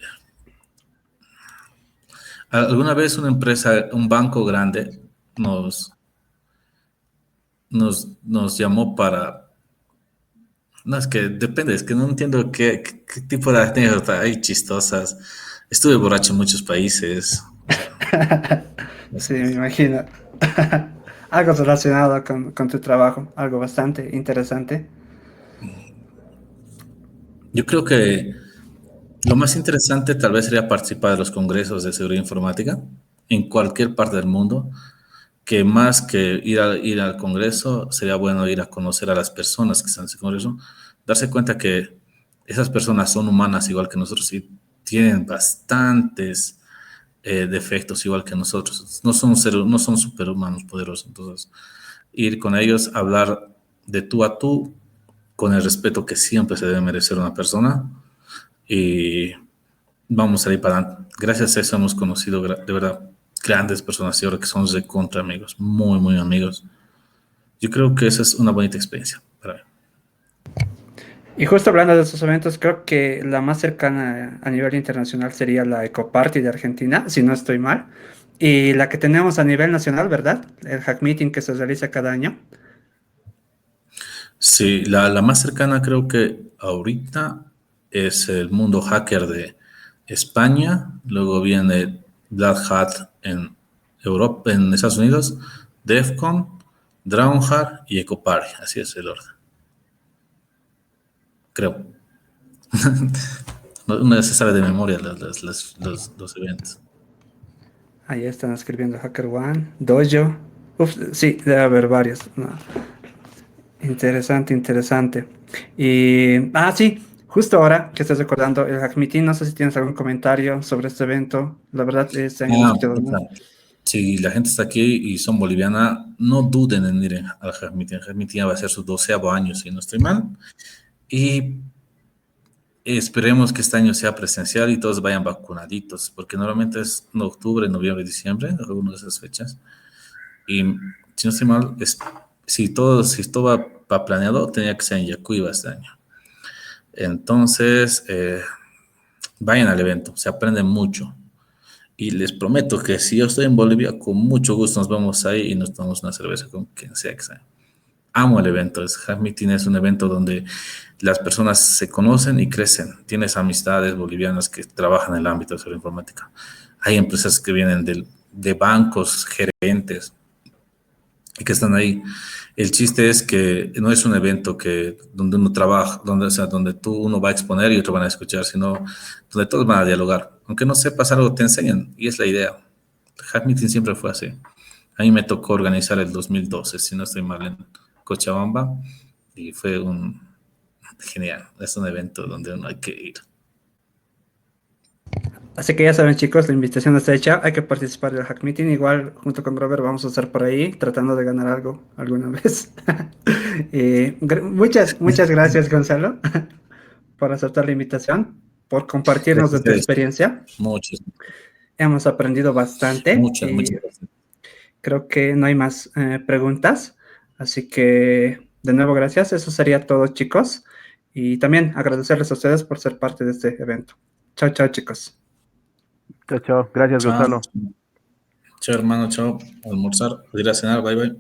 alguna vez una empresa, un banco grande, nos nos llamó para... No, es que depende, es que no entiendo qué tipo de anécdotas hay chistosas. Estuve borracho en muchos países. Sí, me imagino. Algo relacionado con tu trabajo, algo bastante interesante. Yo creo que lo más interesante tal vez sería participar de los congresos de seguridad informática en cualquier parte del mundo, que más que ir al congreso, sería bueno ir a conocer a las personas que están en ese congreso, darse cuenta que esas personas son humanas igual que nosotros y tienen bastantes defectos igual que nosotros. No son superhumanos poderosos. Entonces, ir con ellos, hablar de tú a tú, con el respeto que siempre se debe merecer una persona y vamos a ir para adelante. Gracias a eso hemos conocido de verdad grandes personas y ahora que somos de contra amigos, muy, muy amigos. Yo creo que esa es una bonita experiencia para mí. Y justo hablando de esos eventos, creo que la más cercana a nivel internacional sería la Ecoparty de Argentina, si no estoy mal. Y la que tenemos a nivel nacional, ¿verdad? El Hack Meeting que se realiza cada año. Sí, la más cercana creo que ahorita es el Mundo Hacker de España, luego viene Black Hat en Europa, en Estados Unidos, DEF CON, Dragonheart y Ecoparty, así es el orden, creo. Uno se sabe de memoria los eventos. Ahí están escribiendo Hacker One, Dojo. Uf, sí, debe haber varios. No. Interesante, interesante. Y, sí, justo ahora que estás recordando el Hack Meeting, no sé si tienes algún comentario sobre este evento. La verdad, este año lo he escuchado Otra. mucho. Si la gente está aquí y son boliviana, no duden en ir al Hack Meeting. El Hack Meeting va a ser su 12º año, si no estoy mal. Y esperemos que este año sea presencial y todos vayan vacunaditos, porque normalmente es en octubre, noviembre, diciembre, algunas de esas fechas. Y si no estoy mal, si todo va planeado, tenía que ser en Yacuiba este año. Entonces, vayan al evento, se aprende mucho. Y les prometo que si yo estoy en Bolivia, con mucho gusto nos vamos ahí y nos tomamos una cerveza con quien sea que sea. Amo el evento. Hack Meeting es un evento donde las personas se conocen y crecen. Tienes amistades bolivianas que trabajan en el ámbito de seguridad informática. Hay empresas que vienen de bancos, gerentes, y que están ahí. El chiste es que no es un evento donde uno trabaja, donde uno va a exponer y otro van a escuchar, sino donde todos van a dialogar. Aunque no sepas algo, te enseñan, y es la idea. Hack Meeting siempre fue así. A mí me tocó organizar el 2012, si no estoy mal, en Cochabamba, y fue genial. Es un evento donde uno hay que ir. Así que ya saben, chicos, la invitación está hecha. Hay que participar del Hack Meeting. Igual, junto con Robert, vamos a estar por ahí tratando de ganar algo alguna vez. Muchas gracias, Gonzalo, por aceptar la invitación, por compartirnos Gracias a de tu ustedes. experiencia. Muchas, Hemos aprendido bastante muchas, y muchas gracias. creo que no hay más preguntas. Así que, de nuevo, gracias. Eso sería todo, chicos. Y también agradecerles a ustedes por ser parte de este evento. Chao, chao, chicos. Chao, chao. Gracias, Chao, Gonzalo. chao, hermano, chao. Almorzar, ir a cenar, bye, bye.